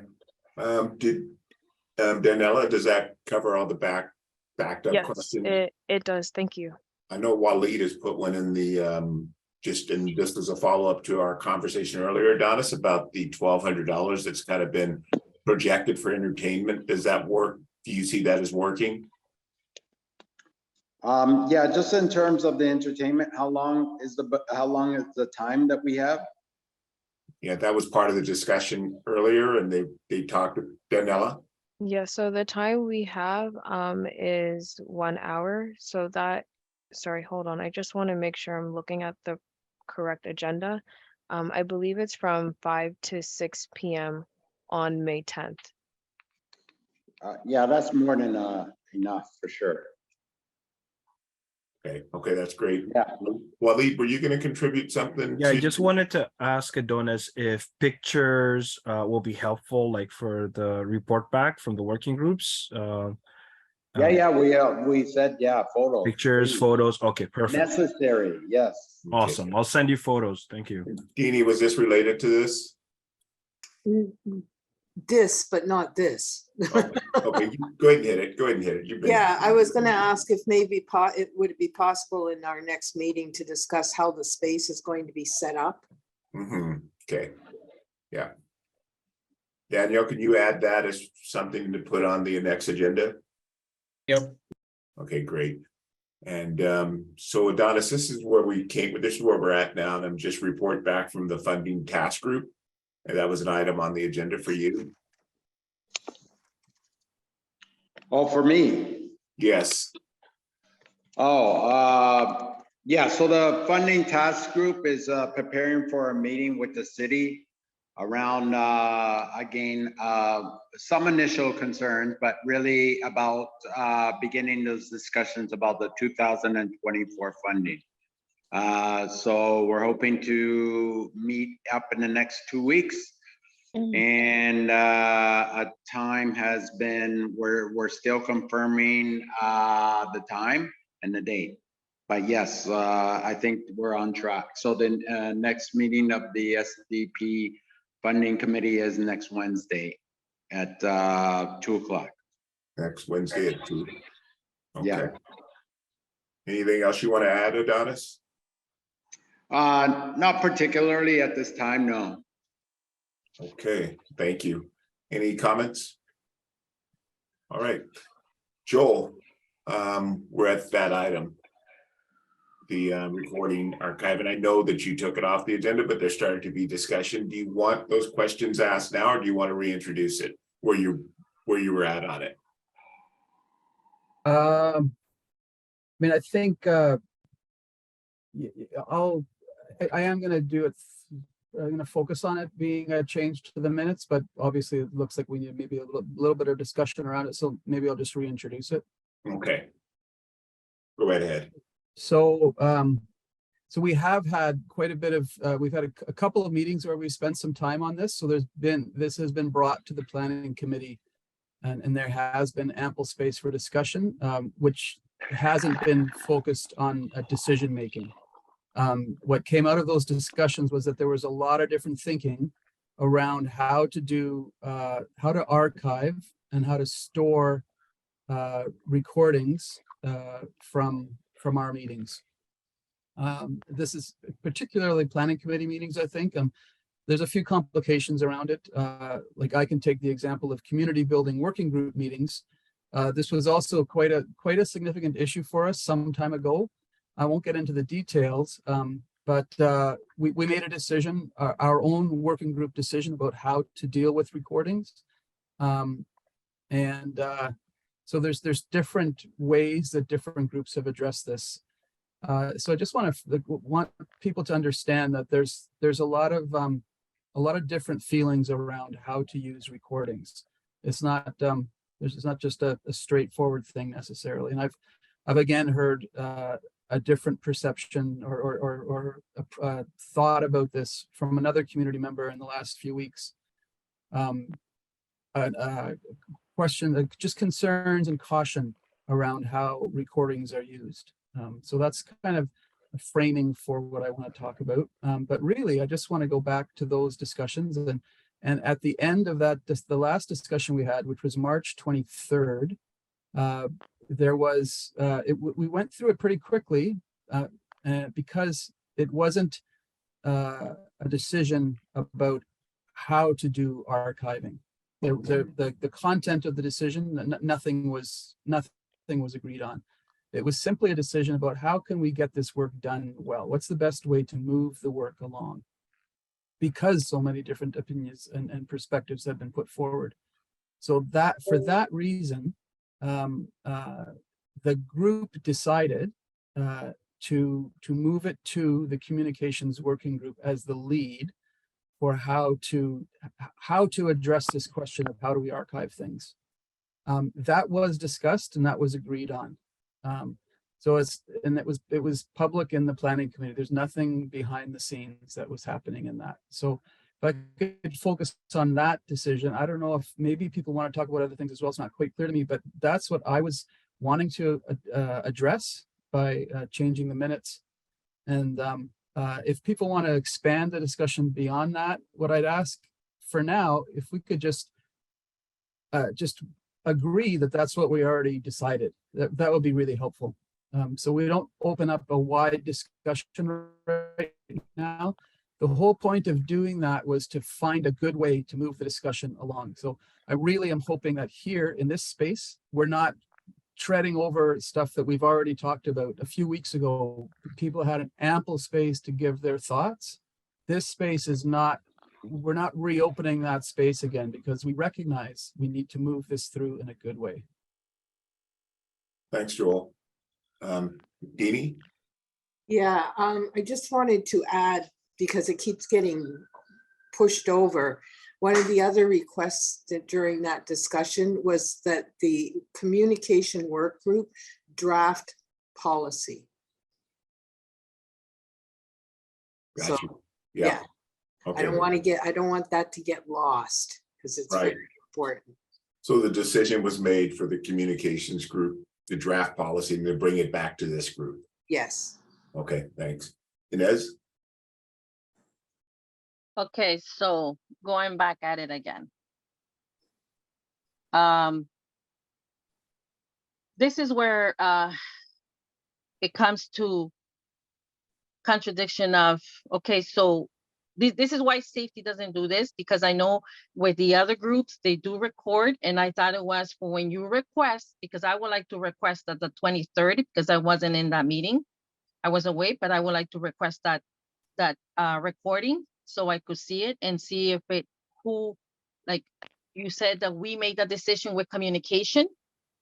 Daniela, does that cover all the backed up Yes, questions? it does. Thank you. I know Waleed has put one in the just as a follow-up to our conversation earlier, Adonis, about the $1,200 that's kind of been projected for entertainment. Does that work? Do you see that as working? Yeah, just in terms of the entertainment, how long is the time that we have? Yeah, that was part of the discussion earlier, and they talked to Daniela. Yeah, so the time we have is 1 hour. So that, sorry, hold on. I just want to make sure I'm looking at the correct agenda. I believe it's from 5 to 6 p.m. on May 10th. Yeah, that's more than enough for sure. Okay, that's great. Yeah. Waleed, were you going to contribute something? Yeah, I just wanted to ask Adonis if pictures will be helpful, like for the report back from the working groups. Yeah, we said, yeah, photos. Pictures, please. photos. Okay, perfect. Necessary, yes. Awesome. I'll send you photos. Thank you. Deanie, was this related to this? This, but not this. Okay, go ahead and hit it. Go ahead and hit it. Yeah, I was going to ask if maybe would it be possible in our next meeting to discuss how the space is going to be set up? Okay. Yeah. Danielle, can you add that as something to put on the next agenda? Yep. Okay, great. And so Adonis, this is where we're at now, and I'm just report back from the funding task group. And that was an item on the agenda for you. Oh, for me? Yes. Oh, yeah, so the funding task group is preparing for a meeting with the city around, again, some initial concerns, but really about beginning those discussions about the 2024 funding. So we're hoping to meet up in the next 2 weeks. And a time has been, we're still confirming the time and the date. But yes, I think we're on track. So the next meeting of the SDP funding committee is next Wednesday at 2 o'clock. Next Wednesday at 2. Okay. Yeah. Anything else you want to add, Adonis? Not particularly at this time, no. Okay, thank you. Any comments? All right, Joel, we're at that item, the recording archive, and I know that you took it off the agenda, but there started to be discussion. Do you want those questions asked now, or do you want to reintroduce it where you were at on it? I mean, I think I am going to do it. I'm going to focus on it being changed to the minutes, but obviously it looks like we need maybe a little bit of discussion around it. So maybe I'll just reintroduce it. Okay. Go right ahead. So, so we have had quite a bit of, we've had a couple of meetings where we spent some time on this. So this has been brought to the planning committee, and there has been ample space for discussion, which hasn't been focused on decision-making. What came out of those discussions was that there was a lot of different thinking around how to archive and how to store recordings from our meetings. This is particularly planning committee meetings, I think. There's a few complications around it. Like I can take the example of community building working group meetings. This was also quite a significant issue for us some time ago. I won't get into the details, but we made a decision, our own working group decision about how to deal with recordings. And So there's different ways that different groups have addressed this. So I just want people to understand that there's a lot of different feelings around how to use recordings. It's not just a straightforward thing necessarily. And I've again heard a different perception or a thought about this from another community member in the last few weeks. Question, just concerns and caution around how recordings are used. So that's kind of a framing for what I want to talk about. But really, I just want to go back to those discussions. And at the end of that, the last discussion we had, which was March 23rd, there was, we went through it pretty quickly because it wasn't a decision about how to do archiving. The content of the decision, nothing was agreed on. It was simply a decision about how can we get this work done well? What's the best way to move the work along? Because so many different opinions and perspectives have been put forward. So that for that reason, the group decided to move it to the communications working group as the lead for how to address this question of how do we archive things. That was discussed and that was agreed on. So it was public in the planning committee. There's nothing behind the scenes that was happening in that. So if I could focus on that decision, I don't know if maybe people want to talk about other things as well. It's not quite clear to me, but that's what I was wanting to address by changing the minutes. And if people want to expand the discussion beyond that, what I'd ask for now, if we could just agree that that's what we already decided, that would be really helpful. So we don't open up a wide discussion right now. The whole point of doing that was to find a good way to move the discussion along. So I really am hoping that here in this space, we're not treading over stuff that we've already talked about. A few weeks ago, people had an ample space to give their thoughts. This space is not, we're not reopening that space again because we recognize we need to move this through in a good way. Thanks, Joel. Deanie? Yeah, I just wanted to add, because it keeps getting pushed over. One of the other requests during that discussion was that the communication work group draft policy. Gotcha. So, yeah. Okay. I don't want that to get lost because it's Right. very important. So the decision was made for the communications group to draft policy and to bring it back to this group. Yes. Okay, thanks. Inez? Okay, so going back at it again. This is where it comes to contradiction of, okay, so this is why safety doesn't do this, because I know with the other groups, they do record, and I thought it was for when you request, because I would like to request that the 23rd, because I wasn't in that meeting. I was away, but I would like to request that recording so I could see it and see if like you said that we made a decision with communication.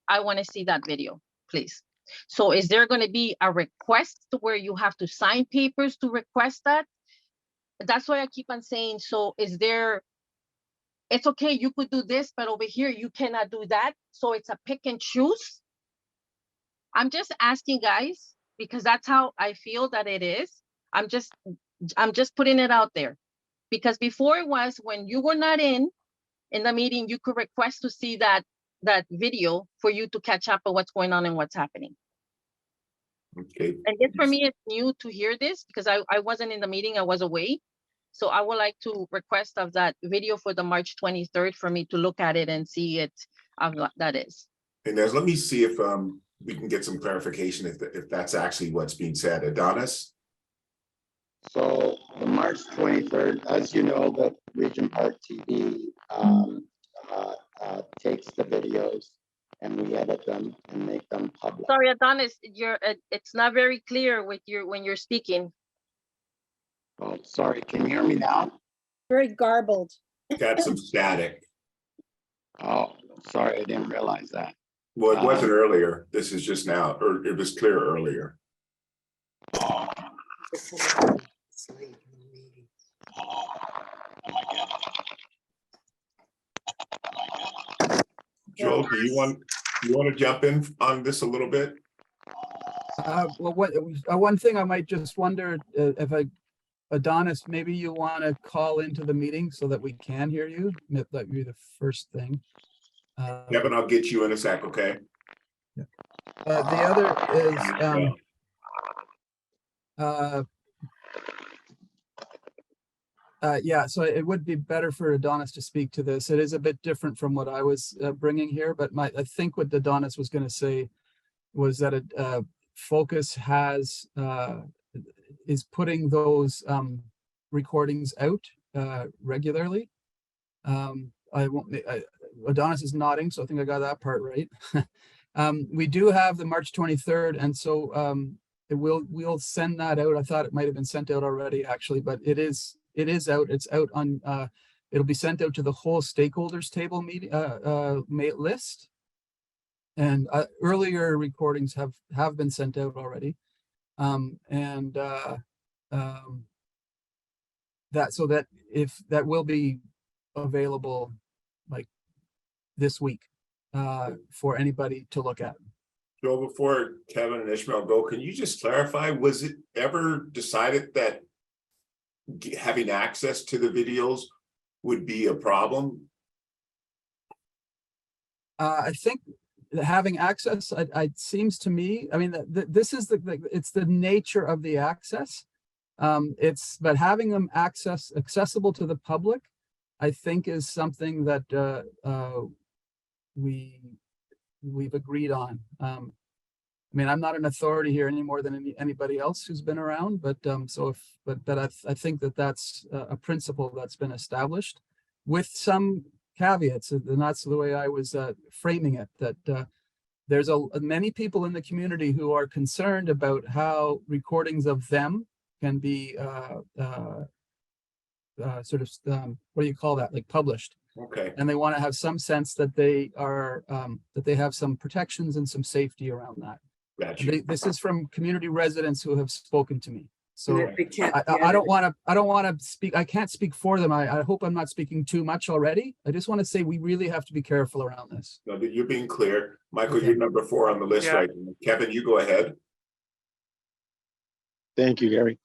I want to see that video, please. So is there going to be a request where you have to sign papers to request that? That's why I keep on saying, so is there, it's okay, you could do this, but over here you cannot do that. So it's a pick and choose. I'm just asking, guys, because that's how I feel that it is. I'm just putting it out there, because before it was when you were not in the meeting, you could request to see that video for you to catch up on what's going on and what's happening. Okay. And this for me, it's new to hear this because I wasn't in the meeting, I was away. So I would like to request of that video for the March 23rd for me to look at it and see it, that is. And let me see if we can get some clarification if that's actually what's being said. Adonis? So the March 23rd, as you know, the Regent Park TV takes the videos and we edit them and make them public. Sorry, Adonis, it's not very clear with when you're speaking. Oh, sorry, can you hear me now? Very garbled. Got some static. Oh, sorry, I didn't realize that. Well, it wasn't earlier. This is just now, or it was clear earlier. Joel, do you want to jump in on this a little bit? Well, one thing I might just wonder if Adonis, maybe you want to call into the meeting so that we can hear you. That would be the first thing. Kevin, I'll get you in a sec, okay? The other is yeah, so it would be better for Adonis to speak to this. It is a bit different from what I was bringing here, but I think what Adonis was going to say was that Focus is putting those recordings out regularly. Adonis is nodding, so I think I got that part right. We do have the March 23rd, and so we'll send that out. I thought it might have been sent out already, actually, but it is out. It's out on. It'll be sent out to the whole stakeholders table meeting list. And earlier recordings have been sent out already, that if that will be available like this week for anybody to look at. Joe, before Kevin and Ishmael go, can you just clarify, was it ever decided that having access to the videos would be a problem? I think having access, it seems to me, I mean, this is it's the nature of the access. But having them accessible to the public, I think is something that we've agreed on. I mean, I'm not an authority here any more than anybody else who's been around, but I think that that's a principle that's been established with some caveats, and that's the way I was framing it, that there's many people in the community who are concerned about how recordings of them can be sort of, what do you call that, like published. Okay. And they want to have some sense that they are, that they have some protections and some safety around that. Gotcha. This is from community residents who have spoken to me. So I I don't want to speak. I can't speak for them. I hope I'm not speaking too much already. I just want to say we really have to be careful around this. No, you're being clear. Michael, Okay. you're number 4 on the list right now. Kevin, you go ahead. Thank you, Gary.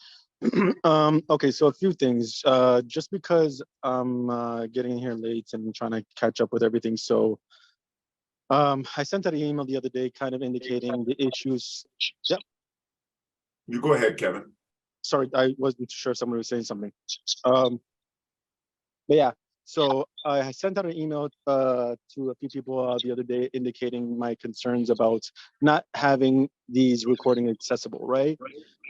Okay, so a few things. Just because I'm getting here late and trying to catch up with everything. So I sent out an email the other day kind of indicating the issues. Yep. You go ahead, Kevin. Sorry, I wasn't sure someone was saying something. But yeah, so I sent out an email to a few people the other day indicating my concerns about not having these recordings accessible, right?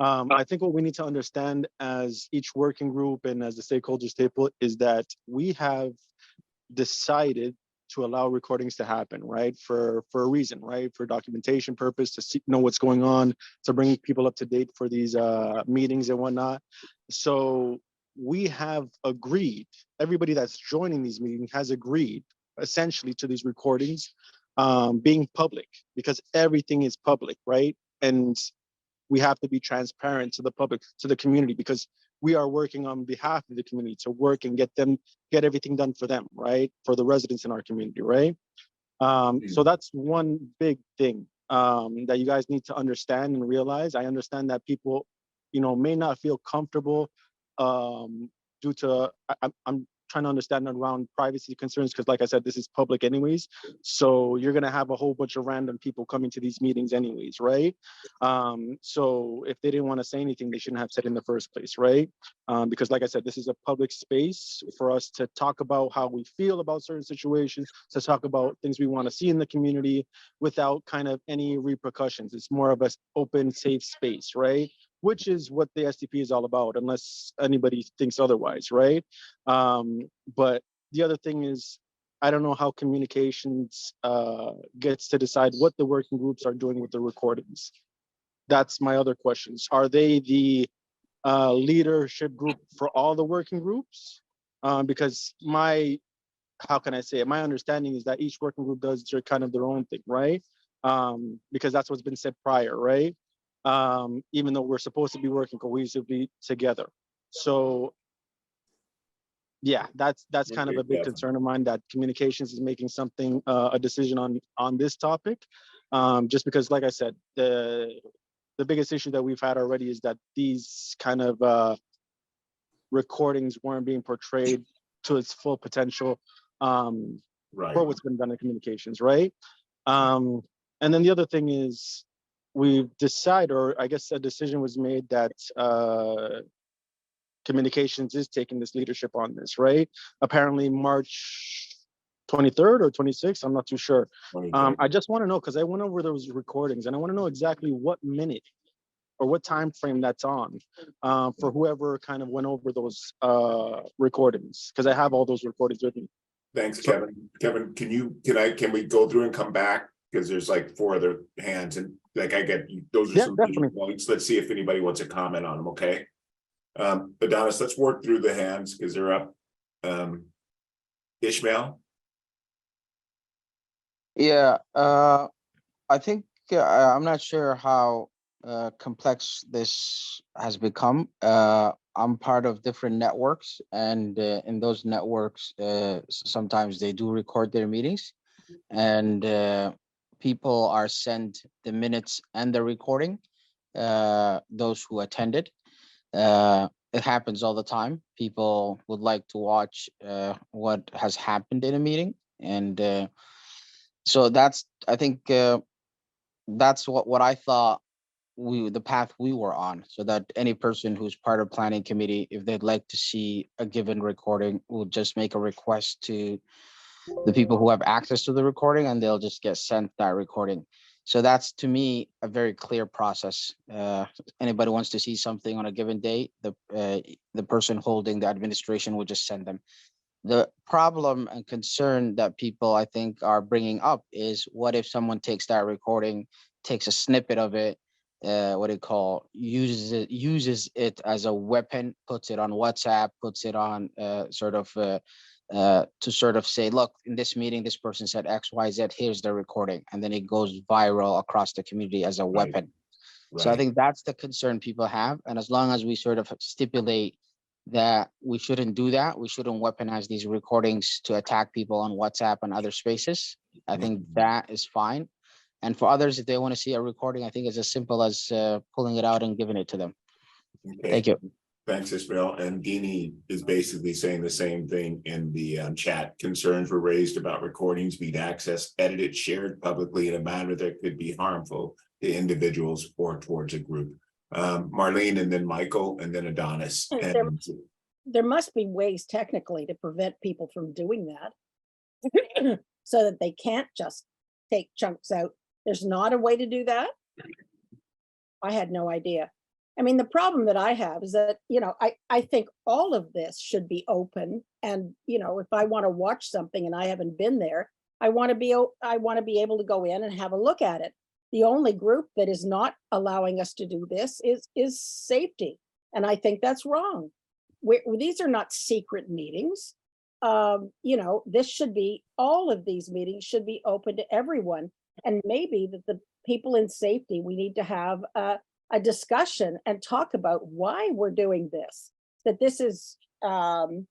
I think what we need to understand as each working group and as the stakeholders table is that we have decided to allow recordings to happen, right? For a reason, right? For documentation purpose, to know what's going on, to bring people up to date for these meetings and whatnot. So we have agreed, everybody that's joining these meetings has agreed essentially to these recordings being public, because everything is public, right? And we have to be transparent to the public, to the community, because we are working on behalf of the community to work and get everything done for them, right? For the residents in our community, right? So that's one big thing that you guys need to understand and realize. I understand that people, may not feel comfortable due to, I'm trying to understand around privacy concerns, because like I said, this is public anyways. So you're gonna have a whole bunch of random people coming to these meetings anyways, right? So if they didn't want to say anything, they shouldn't have said in the first place, right? Because like I said, this is a public space for us to talk about how we feel about certain situations, to talk about things we want to see in the community without kind of any repercussions. It's more of an open, safe space, right? Which is what the SDP is all about, unless anybody thinks otherwise, right? But the other thing is, I don't know how communications gets to decide what the working groups are doing with the recordings. That's my other questions. Are they the leadership group for all the working groups? Because my how can I say it? My understanding is that each working group does their kind of their own thing, right? Because that's what's been said prior, right? Even though we're supposed to be working cohesively together. So yeah, that's kind of a big concern of mine, that communications is making something, a decision on this topic. Just because, like I said, the biggest issue that we've had already is that these kind of recordings weren't being portrayed to its full potential for what's been done in communications, right? And then the other thing is, we've decided, or I guess a decision was made that communications is taking this leadership on this, right? Apparently March 23rd or 26th, I'm not too sure. I just want to know, because I went over those recordings and I want to know exactly what minute or what time frame that's on for whoever kind of went over those recordings, because I have all those recordings with me. Thanks, Kevin. Kevin, can we go through and come back? Because there's like 4 other hands, and like I get, those are some major points. Let's see if anybody wants to comment on them, okay? Adonis, let's work through the hands because they're up. Ishmael? Yeah, I think I'm not sure how complex this has become. I'm part of different networks, and in those networks, sometimes they do record their meetings, and people are sent the minutes and the recording, those who attended. It happens all the time. People would like to watch what has happened in a meeting, and so I think that's what I thought the path we were on, so that any person who's part of planning committee, if they'd like to see a given recording, will just make a request to the people who have access to the recording, and they'll just get sent that recording. So that's, to me, a very clear process. Anybody wants to see something on a given day, the person holding the administration will just send them. The problem and concern that people, I think, are bringing up is, what if someone takes that recording, takes a snippet of it, uses it as a weapon, puts it on WhatsApp, puts it on to sort of say, look, in this meeting, this person said X, Y, Z, here's the recording. And then it goes viral across the community as a weapon. So I think that's the concern people have. And as long as we sort of stipulate that we shouldn't do that, we shouldn't weaponize these recordings to attack people on WhatsApp and other spaces, I think that is fine. And for others, if they want to see a recording, I think it's as simple as pulling it out and giving it to them. Okay. Thank you. Thanks, Ismail. And Dini is basically saying the same thing in the chat. Concerns were raised about recordings being accessed, edited, shared publicly in a manner that could be harmful to individuals or towards a group. Marlene, and then Michael, and then Adonis. And there must be ways technically to prevent people from doing that so that they can't just take chunks out. There's not a way to do that. I had no idea. I mean, the problem that I have is that, I think all of this should be open. And, if I want to watch something and I haven't been there, I want to be able to go in and have a look at it. The only group that is not allowing us to do this is safety. And I think that's wrong. These are not secret meetings. This should be, all of these meetings should be open to everyone. And maybe that the people in safety, we need to have a discussion and talk about why we're doing this, that this is, so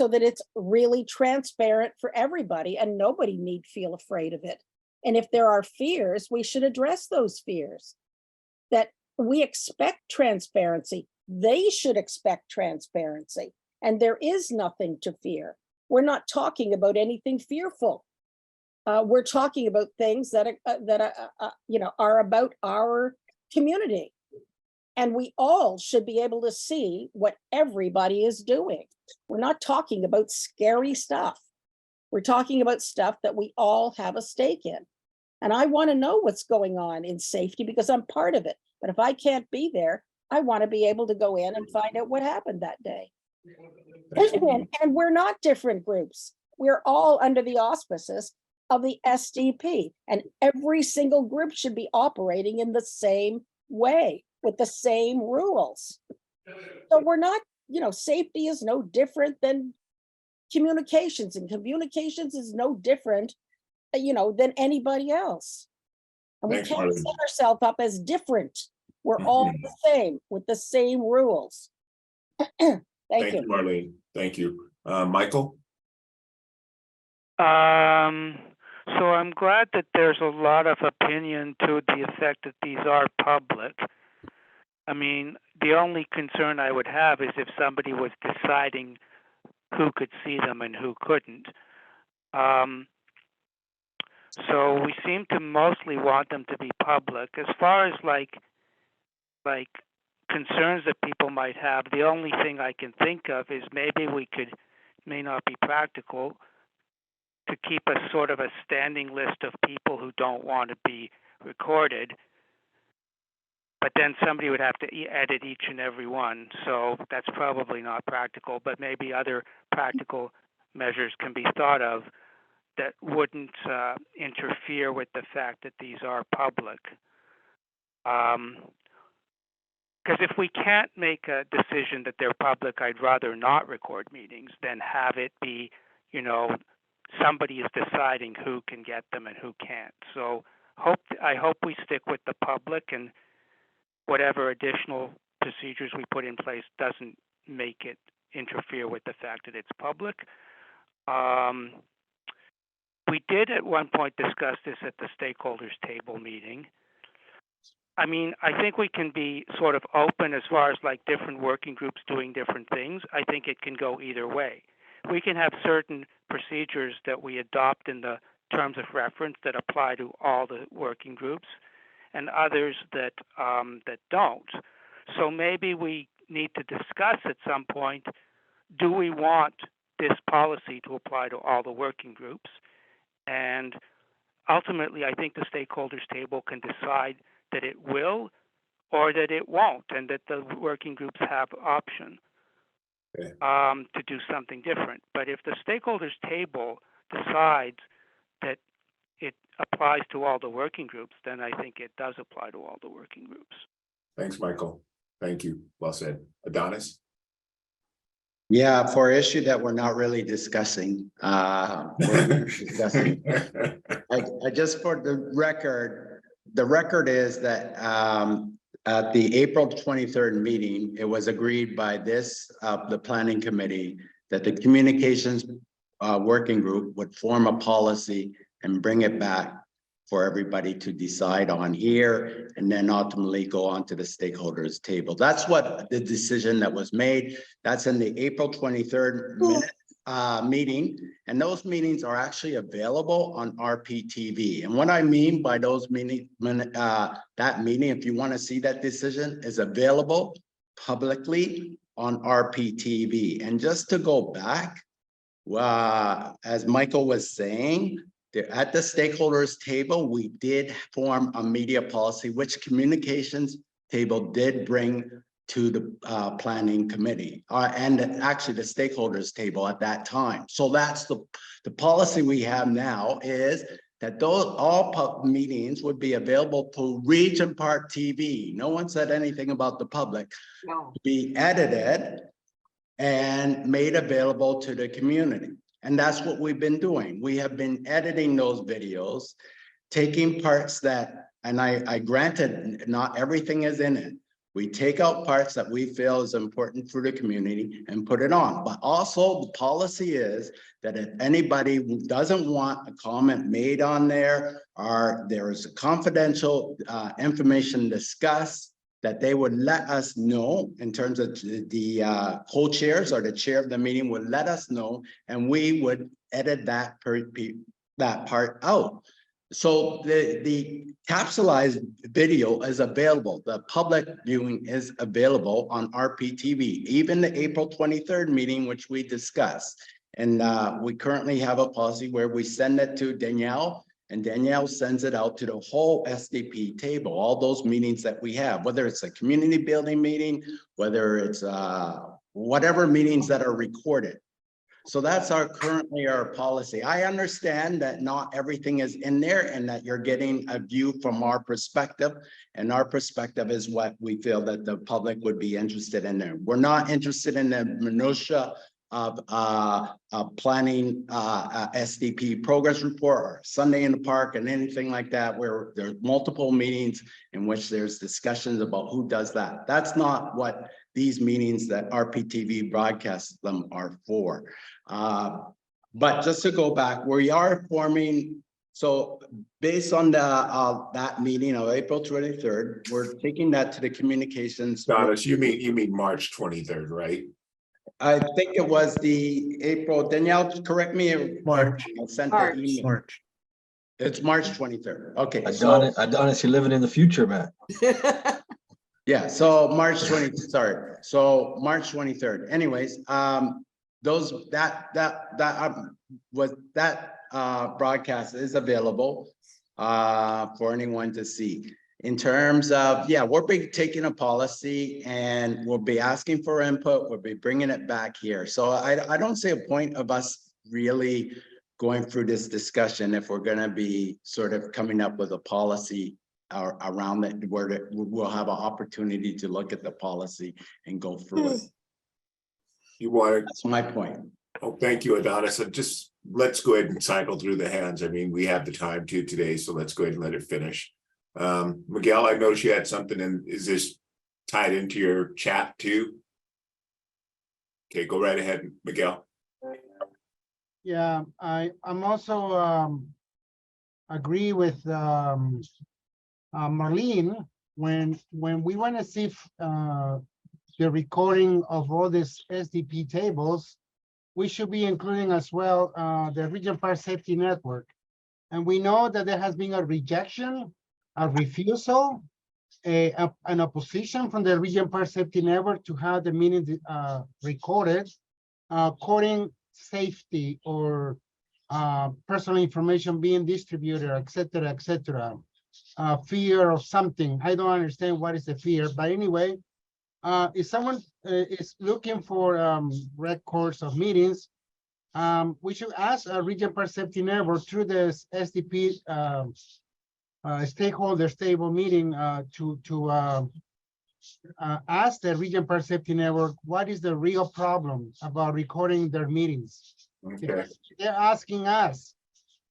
that it's really transparent for everybody and nobody need feel afraid of it. And if there are fears, we should address those fears. That we expect transparency. They should expect transparency. And there is nothing to fear. We're not talking about anything fearful. We're talking about things that are about our community. And we all should be able to see what everybody is doing. We're not talking about scary stuff. We're talking about stuff that we all have a stake in. And I want to know what's going on in safety because I'm part of it. But if I can't be there, I want to be able to go in and find out what happened that day. And we're not different groups. We're all under the auspices of the SDP, and every single group should be operating in the same way with the same rules. So we're not, safety is no different than communications, and communications is no different, than anybody else. And we Thanks, can't Marlene. set ourselves up as different. We're all the same with the same rules. Thank Thank you. you, Marlene. Thank you. Michael? So I'm glad that there's a lot of opinion to the effect that these are public. I mean, the only concern I would have is if somebody was deciding who could see them and who couldn't. So we seem to mostly want them to be public. As far as like concerns that people might have, the only thing I can think of is maybe may not be practical, to keep a sort of a standing list of people who don't want to be recorded, but then somebody would have to edit each and every one. So that's probably not practical, but maybe other practical measures can be thought of that wouldn't interfere with the fact that these are public. Because if we can't make a decision that they're public, I'd rather not record meetings than have it be, somebody is deciding who can get them and who can't. So I hope we stick with the public, and whatever additional procedures we put in place doesn't make it interfere with the fact that it's public. We did at one point discuss this at the stakeholders table meeting. I mean, I think we can be sort of open as far as like different working groups doing different things. I think it can go either way. We can have certain procedures that we adopt in the terms of reference that apply to all the working groups, and others that don't. So maybe we need to discuss at some point, do we want this policy to apply to all the working groups? And ultimately, I think the stakeholders table can decide that it will or that it won't, and that the working groups have option to do something different. But if the stakeholders table decides that it applies to all the working groups, then I think it does apply to all the working groups. Thanks, Michael. Thank you. Well said. Adonis? Yeah, for an issue that we're not really discussing, I just, for the record is that at the April 23rd meeting, it was agreed by the planning committee that the communications working group would form a policy and bring it back for everybody to decide on here, and then ultimately go on to the stakeholders table. That's what the decision that was made. That's in the April 23rd meeting, and those meetings are actually available on rptv. And what I mean by those meetings, that meeting, if you want to see that decision, is available publicly on rptv. And just to go back, as Michael was saying, at the stakeholders table, we did form a media policy, which communications table did bring to the planning committee, and actually the stakeholders table at that time. So that's the policy we have now, is that all meetings would be available to Regent Park TV. No one said anything about the public. No. Be edited and made available to the community. And that's what we've been doing. We have been editing those videos, taking parts that, and I granted not everything is in it. We take out parts that we feel is important for the community and put it on. But also the policy is that if anybody who doesn't want a comment made on there, or there is a confidential information discussed, that they would let us know in terms of the co-chairs or the chair of the meeting would let us know, and we would edit that part out. So the capsulized video is available. The public viewing is available on rptv, even the April 23rd meeting, which we discussed. And we currently have a policy where we send it to Danielle, and Danielle sends it out to the whole SDP table, all those meetings that we have, whether it's a community building meeting, whether it's whatever meetings that are recorded. So that's currently our policy. I understand that not everything is in there and that you're getting a view from our perspective, and our perspective is what we feel that the public would be interested in there. We're not interested in the minutia of planning SDP progress report or Sunday in the park and anything like that, where there's multiple meetings in which there's discussions about who does that. That's not what these meetings that RPTV broadcasts them are for. But just to go back, we are forming, so based on the that meeting of April 23rd, we're taking that to the communications. Donis, you mean March 23rd, right? I think it was the April, Danielle, correct me. March. I sent the email. March. It's March 23rd. Okay. Adonis, you're living in the future, man. Yeah, so March 23rd. Anyways, that broadcast is available for anyone to see. In terms of, yeah, we'll be taking a policy and we'll be asking for input. We'll be bringing it back here. So I don't see a point of us really going through this discussion if we're going to be sort of coming up with a policy around it, where we'll have an opportunity to look at the policy and go through it. You want it? That's my point. Oh, thank you, Adonis. So just let's go ahead and cycle through the hands. I mean, we have the time to today, so let's go ahead and let it finish. Miguel, I noticed you had something, and is this tied into your chat too? Okay, go right ahead, Miguel. Yeah, I'm also agree with Marlene when we want to see the recording of all these SDP tables, we should be including as well the Region Park Safety Network. And we know that there has been a rejection, a refusal, an opposition from the Region Park Safety Network to have the meeting recorded, according safety or personal information being distributed, etc., etc. Fear of something. I don't understand what is the fear, but anyway, if someone is looking for records of meetings, we should ask a Region Park Safety Network through the SDP stakeholder stable meeting to ask the Region Park Safety Network what is the real problem about recording their meetings. Okay. They're asking us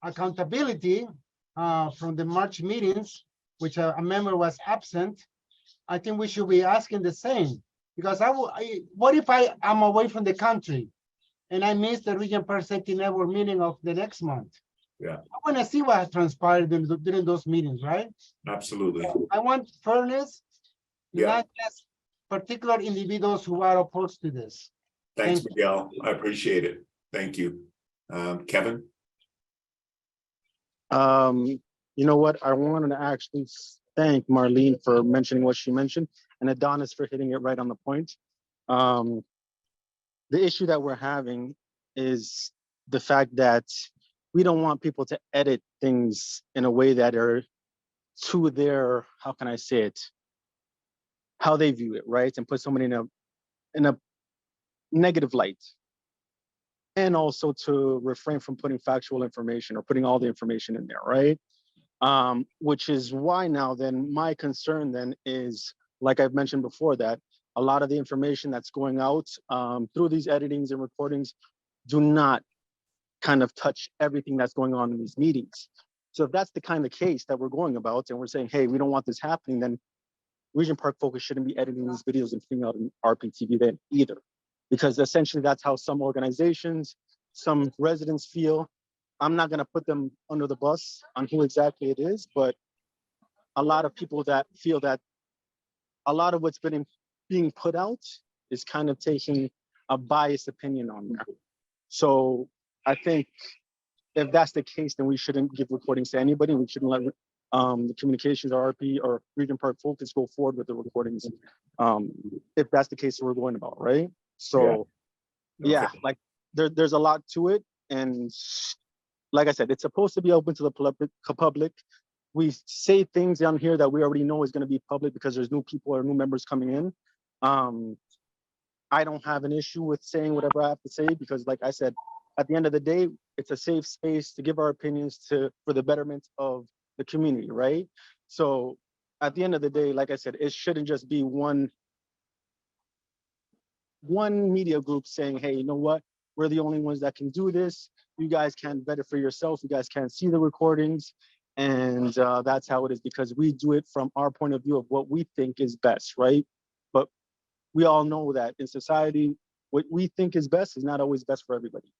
accountability from the March meetings, which a member was absent. I think we should be asking the same, because what if I'm away from the country and I miss the Region Park Safety Network meeting of the next month? Yeah, I want to see what transpired during those meetings, right? absolutely. I want fairness, Yeah. not just particular individuals who are opposed to this. Thanks, Miguel. I appreciate it. Thank you. Kevin? You know what? I wanted to actually thank Marlene for mentioning what she mentioned, and Adonis for hitting it right on the point. The issue that we're having is the fact that we don't want people to edit things in a way that are to their, how can I say it, how they view it, right? And put someone in a negative light. And also to refrain from putting factual information or putting all the information in there, right? Which is why now then my concern then is, like I've mentioned before, that a lot of the information that's going out through these editings and recordings do not kind of touch everything that's going on in these meetings. So if that's the kind of case that we're going about and we're saying, hey, we don't want this happening, then Region Park Focus shouldn't be editing these videos and putting out in RPTV then either. Because essentially that's how some organizations, some residents feel. I'm not gonna put them under the bus on who exactly it is, but a lot of people that feel that a lot of what's being put out is kind of taking a biased opinion on there. So I think if that's the case, then we shouldn't give recordings to anybody. We shouldn't let the communications or RP or Region Park Focus go forward with the recordings. If that's the case that we're going about, right? So yeah, like there's a lot to it. And like I said, it's supposed to be open to the public. We say things down here that we already know is going to be public because there's new people or new members coming in. I don't have an issue with saying whatever I have to say because, like I said, at the end of the day, it's a safe space to give our opinions for the betterment of the community, right? So at the end of the day, like I said, it shouldn't just be one media group saying, hey, you know what? we're the only ones that can do this. You guys can't vet it for yourself. You guys can't see the recordings. And that's how it is, because we do it from our point of view of what we think is best, right? But we all know that in society, what we think is best is not always best for everybody.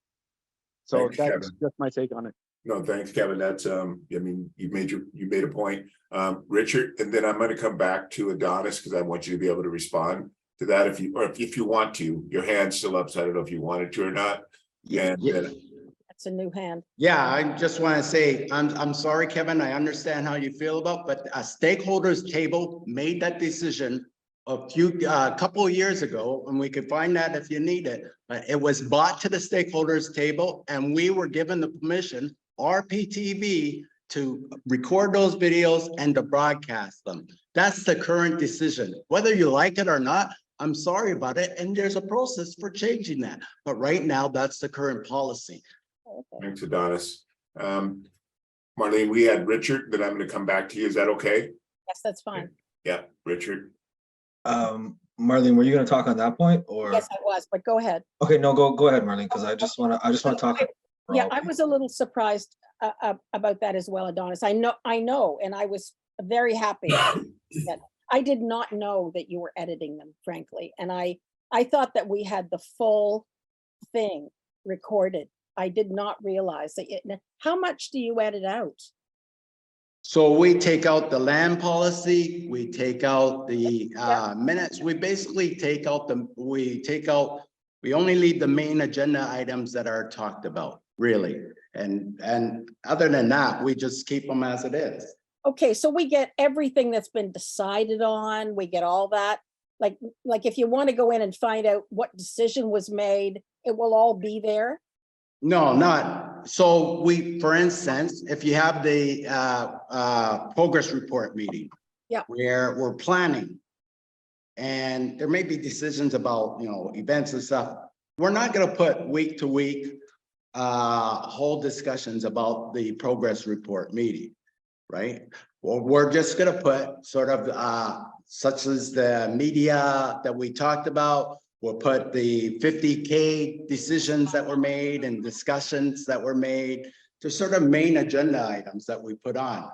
So Thanks, that's Kevin. just my take on it. No, thanks, Kevin. That's I mean, you made a point. Richard, and then I'm going to come back to Adonis because I want you to be able to respond to that if you want to. Your hand's still up, so I don't know if you wanted to or not. And That's a new hand. Yeah, I just want to say, I'm sorry, Kevin, I understand how you feel about, but a stakeholders table made that decision a couple of years ago, and we could find that if you need it. It was brought to the stakeholders table and we were given the permission, rptv, to record those videos and to broadcast them. That's the current decision. Whether you like it or not, I'm sorry about it, and there's a process for changing that. But right now, that's the current policy. thanks, Adonis. Marlene, we had Richard, then I'm going to come back to you. Is that okay? Yes, that's fine. Yeah, Richard. Marlene, were you going to talk on that point, or? Yes, I was, but go ahead. Okay, no, go ahead, Marlene, because I just want to talk. Yeah, I was a little surprised about that as well, Adonis. I know, and I was very happy. That I did not know that you were editing them, frankly, and I thought that we had the full thing recorded. I did not realize that. How much do you edit out? So we take out the land policy, we take out the minutes, we basically take out we only leave the main agenda items that are talked about, really. And other than that, we just keep them as it is. Okay, so we get everything that's been decided on, we get all that. Like if you want to go in and find out what decision was made, it will all be there. No, not. So we, for instance, if you have the progress report meeting, yeah, where we're planning, and there may be decisions about, events and stuff. We're not going to put week to week whole discussions about the progress report meeting, right? Well, we're just going to put sort of such as the media that we talked about. We'll put the 50K decisions that were made and discussions that were made to sort of main agenda items that we put on.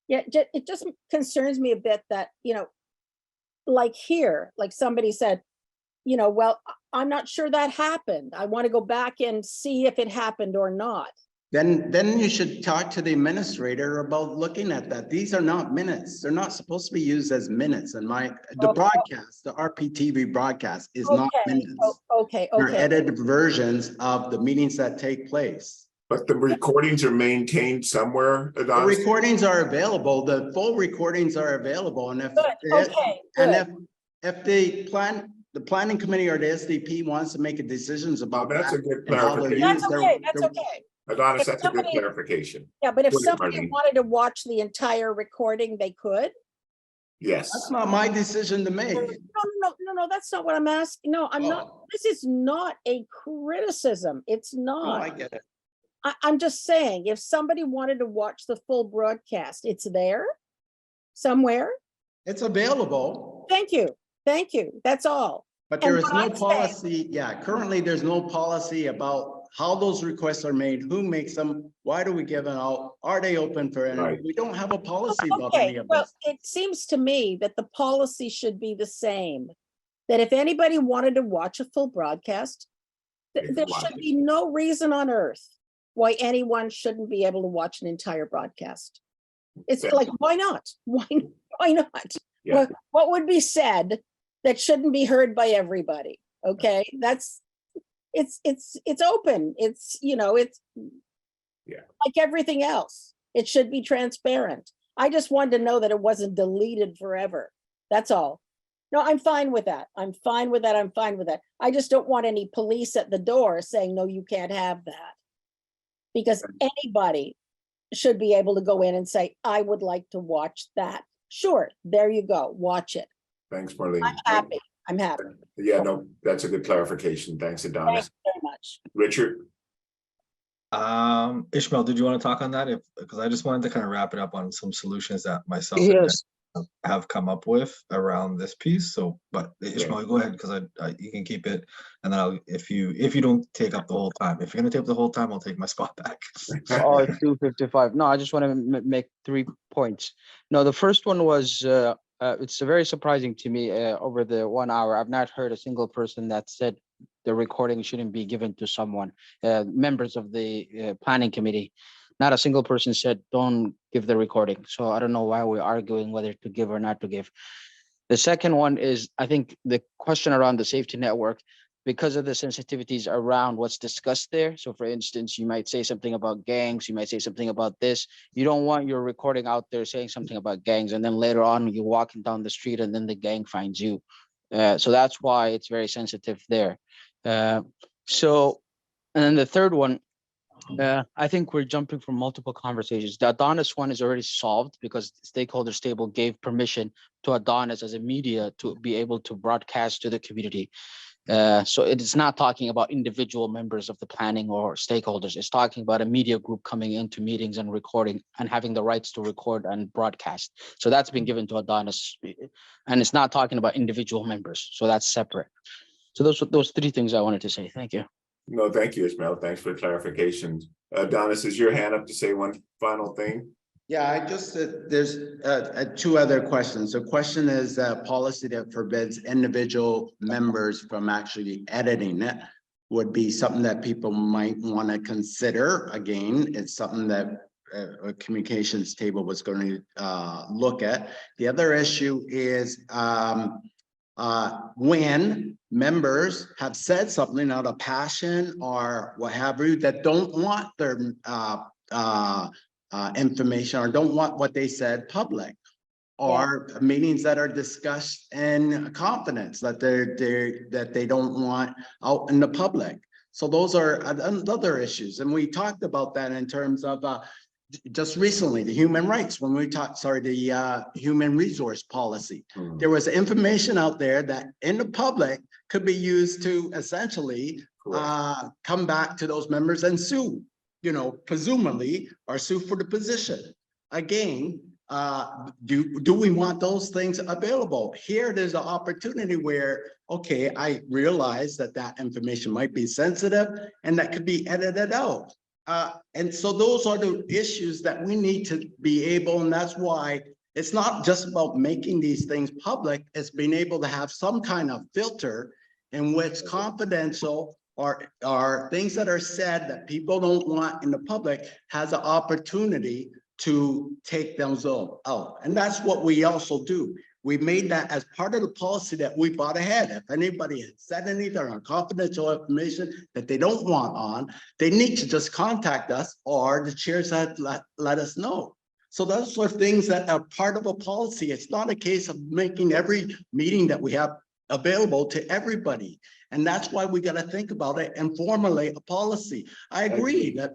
Yeah, it just concerns me a bit that, like here, like somebody said, well, I'm not sure that happened. I want to go back and see if it happened or not. Then you should talk to the administrator about looking at that. These are not minutes. They're not supposed to be used as minutes. And the broadcast, the RPTV broadcast is not minutes. Okay. They're edited versions of the meetings that take place. But the recordings are maintained somewhere, Adonis? The recordings are available. The full recordings are available. And if the planning committee or the SDP wants to make a decisions about that's a good clarification. That's okay. Adonis, that's a good clarification. Yeah, but if somebody wanted to watch the entire recording, they could. Yes. That's not my decision to make. No, that's not what I'm asking. No, I'm not. This is not a criticism. It's not. No, I get it. I'm just saying, if somebody wanted to watch the full broadcast, it's there somewhere. It's available. Thank you. That's all. But there is no policy. Yeah, currently there's no policy about how those requests are made, who makes them, why do we give them out, are they open for anyone? Right. We don't have a policy about any of this. It seems to me that the policy should be the same. That if anybody wanted to watch a full broadcast, there should be no reason on earth why anyone shouldn't be able to watch an entire broadcast. It's like, why not? Why not? Yeah. What would be said that shouldn't be heard by everybody? Okay, it's open. It's like everything else. It should be transparent. I just wanted to know that it wasn't deleted forever. That's all. No, I'm fine with that. I'm fine with that. I just don't want any police at the door saying, no, you can't have that. Because anybody should be able to go in and say, I would like to watch that. Sure, there you go, watch it. Thanks, Marlene. I'm happy. Yeah, no, that's a good clarification. Thanks, Adonis. Thank you very much. Richard? Ishmael, did you want to talk on that? Because I just wanted to kind of wrap it up on some solutions that myself. Yes. have come up with around this piece. So, but Ishmael, go ahead, because you can keep it, and then if you don't take up the whole time. If you're gonna take up the whole time, I'll take my spot back. Oh, it's 2:55. No, I just want to make 3 points. No, the first one was it's very surprising to me. Over the 1 hour, I've not heard a single person that said the recording shouldn't be given to someone. Members of the planning committee, not a single person said don't give the recording. So I don't know why we're arguing whether to give or not to give. The second one is, I think the question around the safety network, because of the sensitivities around what's discussed there. So for instance, you might say something about gangs, you might say something about this. You don't want your recording out there saying something about gangs, and then later on you're walking down the street and then the gang finds you. So that's why it's very sensitive there. And then the third one, I think we're jumping from multiple conversations. The Adonis one is already solved because stakeholders table gave permission to Adonis as a media to be able to broadcast to the community. So it is not talking about individual members of the planning or stakeholders. It's talking about a media group coming into meetings and recording and having the rights to record and broadcast. So that's been given to Adonis, and it's not talking about individual members. So that's separate. So those 3 things I wanted to say. Thank you. No, thank you, Ismail. Thanks for the clarifications. Donis, is your hand up to say one final thing? Yeah, I just, there's 2 other questions. The question is policy that forbids individual members from actually editing it would be something that people might want to consider. Again, it's something that a communications table was going to look at. The other issue is when members have said something out of passion or what have you that don't want their information or don't want what they said public, or meetings that are discussed in confidence that they don't want out in the public. So those are other issues, and we talked about that in terms of just recently the human rights, when we talked, the human resource policy. There was information out there that in the public could be used to essentially come back to those members and sue, presumably, or sue for the position. Again, do we want those things available? Here, there's an opportunity where, okay, I realize that information might be sensitive and that could be edited out. And so those are the issues that we need to be able, and that's why it's not just about making these things public, it's being able to have some kind of filter in which confidential or things that are said that people don't want in the public has an opportunity to take them out. And that's what we also do. We made that as part of the policy that we brought ahead. If anybody had said anything on confidential information that they don't want on, they need to just contact us, or the chairs had let us know. So those are things that are part of a policy. It's not a case of making every meeting that we have available to everybody. And that's why we got to think about it and formulate a policy. I agree that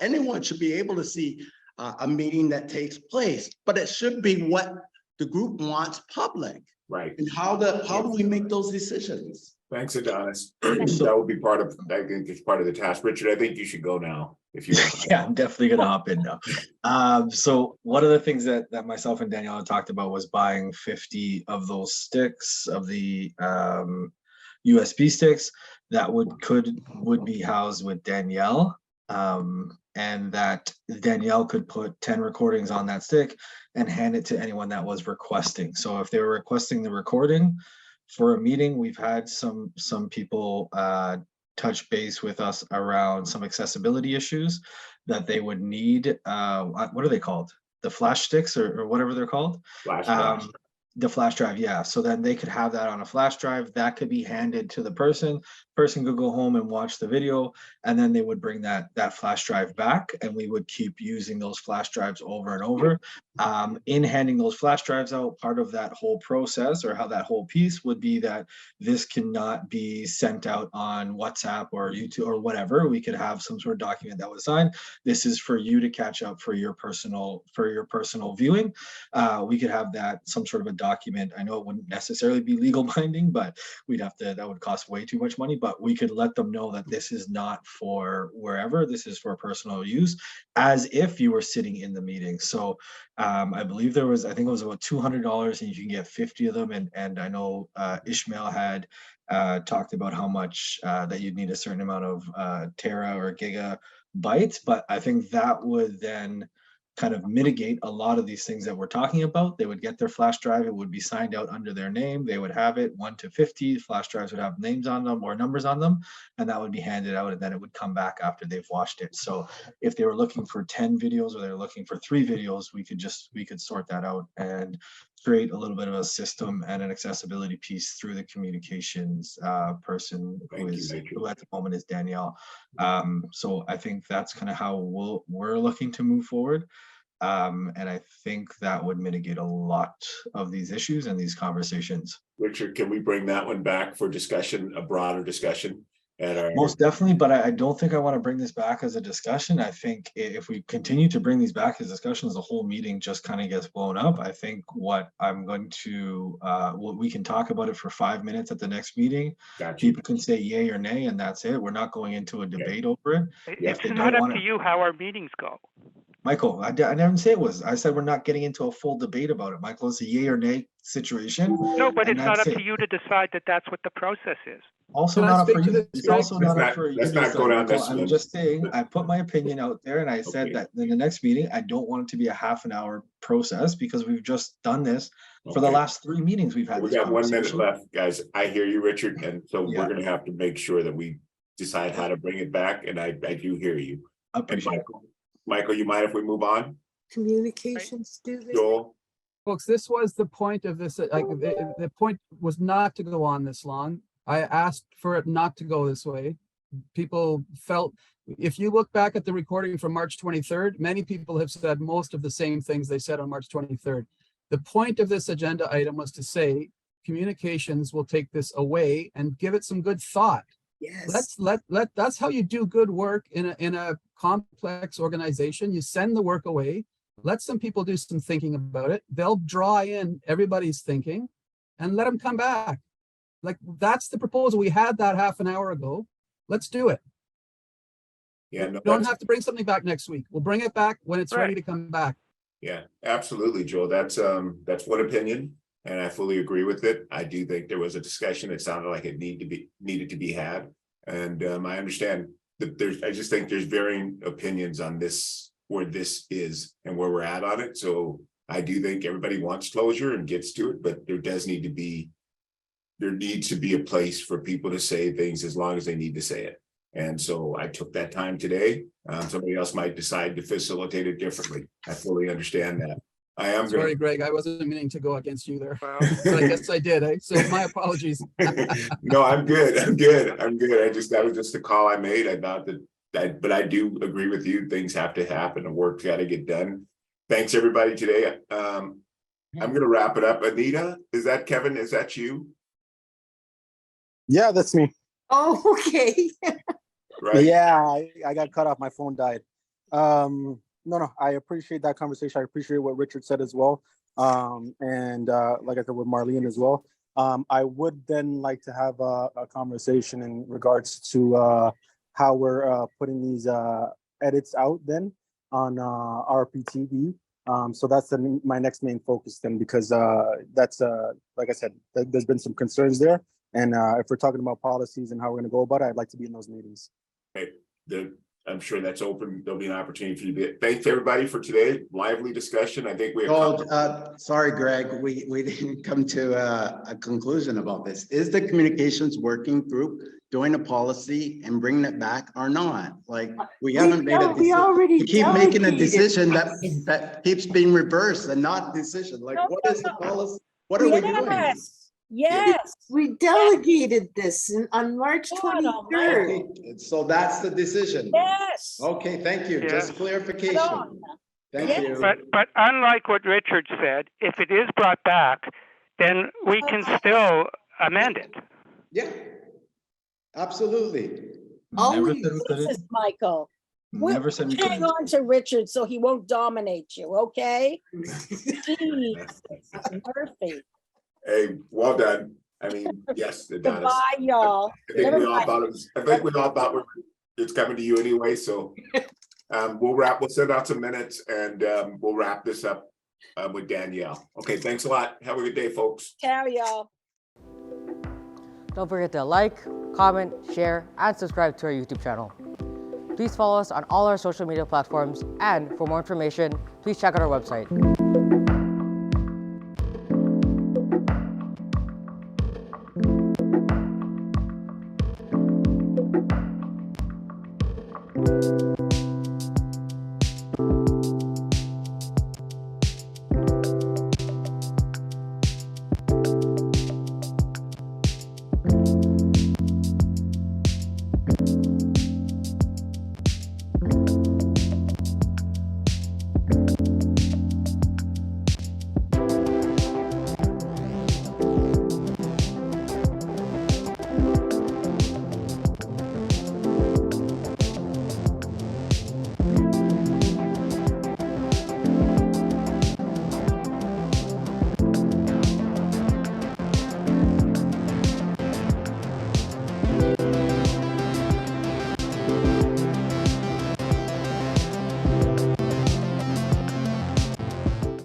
anyone should be able to see a meeting that takes place, but it should be what the group wants public. Right. And how do we make those decisions? Thanks, Adonis. That will be part of, I think it's part of the task. Richard, I think you should go now if you want. Yeah, I'm definitely gonna hop in now. So one of the things that myself and Daniela talked about was buying 50 of those sticks, of the USB sticks that would be housed with Danielle. And that Danielle could put 10 recordings on that stick and hand it to anyone that was requesting. So if they were requesting the recording for a meeting, we've had some people touch base with us around some accessibility issues that they would need. What are they called? The flash sticks or whatever they're called? Flash drive. The flash drive, yeah. So then they could have that on a flash drive that could be handed to the person. Person could go home and watch the video, and then they would bring that flash drive back, and we would keep using those flash drives over and over. In handing those flash drives out, part of that whole process, or how that whole piece would be that this cannot be sent out on WhatsApp or YouTube or whatever. We could have some sort of document that was signed. This is for you to catch up for your personal viewing. We could have that some sort of a document. I know it wouldn't necessarily be legal binding, but that would cost way too much money, but we could let them know that this is not for wherever, this is for personal use, as if you were sitting in the meeting. So I believe I think it was about $200 and you can get 50 of them. And I know Ishmael had talked about how much that you'd need a certain amount of tera or gigabytes, but I think that would then kind of mitigate a lot of these things that we're talking about. They would get their flash drive, it would be signed out under their name, they would have it 1 to 50, flash drives would have names on them or numbers on them, and that would be handed out, and then it would come back after they've watched it. So if they were looking for 10 videos or they're looking for 3 videos, we could sort that out and create a little bit of a system and an accessibility piece through the communications person who at the moment is Danielle. So I think that's kind of how we're looking to move forward. And I think that would mitigate a lot of these issues and these conversations. Richard, can we bring that one back for discussion, a broader discussion? Most definitely, but I don't think I want to bring this back as a discussion. I think if we continue to bring these back as discussions, the whole meeting just kind of gets blown up. I think what I'm going to, we can talk about it for 5 minutes at the next meeting. People can say yay or nay, and that's it. We're not going into a debate over it. It's not up to you how our meetings go. Michael, I didn't say it was. I said we're not getting into a full debate about it. Michael, it's a yay or nay situation. No, but it's not up to you to decide that that's what the process is. Also not up for you. It's also not up for you. Let's not go down this. I'm just saying, I put my opinion out there and I said that in the next meeting, I don't want it to be a half an hour process because we've just done this for the last 3 meetings we've had. We got 1 minute left, guys. I hear you, Richard. And so we're going to have to make sure that we decide how to bring it back. And I do hear you. Michael, you mind if we move on? Communications do this. Joel? Folks, this was the point of this. The point was not to go on this long. I asked for it not to go this way. People felt, if you look back at the recording from March 23rd, many people have said most of the same things they said on March 23rd. The point of this agenda item was to say, communications will take this away and give it some good thought. Yes. That's how you do good work in a complex organization. You send the work away, let some people do some thinking about it. They'll draw in everybody's thinking and let them come back. Like, that's the proposal. We had that half an hour ago. Let's do it. Yeah, no, we don't have to bring something back next week. We'll bring it back when it's ready to come back. Yeah, absolutely, Joel. That's one opinion, and I fully agree with it. I do think there was a discussion. It sounded like it needed to be had, and I understand that I just think there's varying opinions on this, where this is and where we're at on it. So I do think everybody wants closure and gets to it, but there needs to be a place for people to say things as long as they need to say it. And so I took that time today. Somebody else might decide to facilitate it differently. I fully understand that. Sorry, Greg, I wasn't meaning to go against you there, but I guess I did. So my apologies. No, I'm good. That was just a call I made. I thought but I do agree with you. Things have to happen and work's got to get done. Thanks, everybody, today. I'm going to wrap it up. Anita, is that Kevin? Is that you? Yeah, that's me. Oh, okay. Right. Yeah, I got cut off. My phone died. No, I appreciate that conversation. I appreciate what Richard said as well. And like I said, with Marlene as well. I would then like to have a conversation in regards to how we're putting these edits out then on rptv. So that's my next main focus then, because that's like I said, there's been some concerns there. And if we're talking about policies and how we're going to go about it, I'd like to be in those meetings. Okay. I'm sure that's open. There'll be an opportunity for you to thanks everybody for today. Lively discussion. I think we sorry, Greg, we didn't come to a conclusion about this. Is the communications working group doing a policy and bringing it back or not? Like, we haven't made a decision. We already keep making a decision that keeps being reversed and not decision. Like, what is the policy? What are we doing? Yes, we delegated this on March 23rd. Okay, so that's the decision. Yes. Okay, thank you. Yeah. Just clarification. Thank you. But unlike what Richard said, if it is brought back, then we can still amend it. Yeah, absolutely. Always, this is Michael. Never said we Hang couldn't. on to Richard so he won't dominate you, okay? Jeez, Murphy. Hey, well done. I mean, yes, Adonis. Goodbye, y'all. I think we all thought it was, I think we all thought it's coming to you anyway, so we'll send out some minutes and we'll wrap this up with Danielle. Okay, thanks a lot. Have a good day, folks. Ciao, y'all. Don't forget to like, comment, share, and subscribe to our YouTube channel. Please follow us on all our social media platforms, and for more information, please check out our website.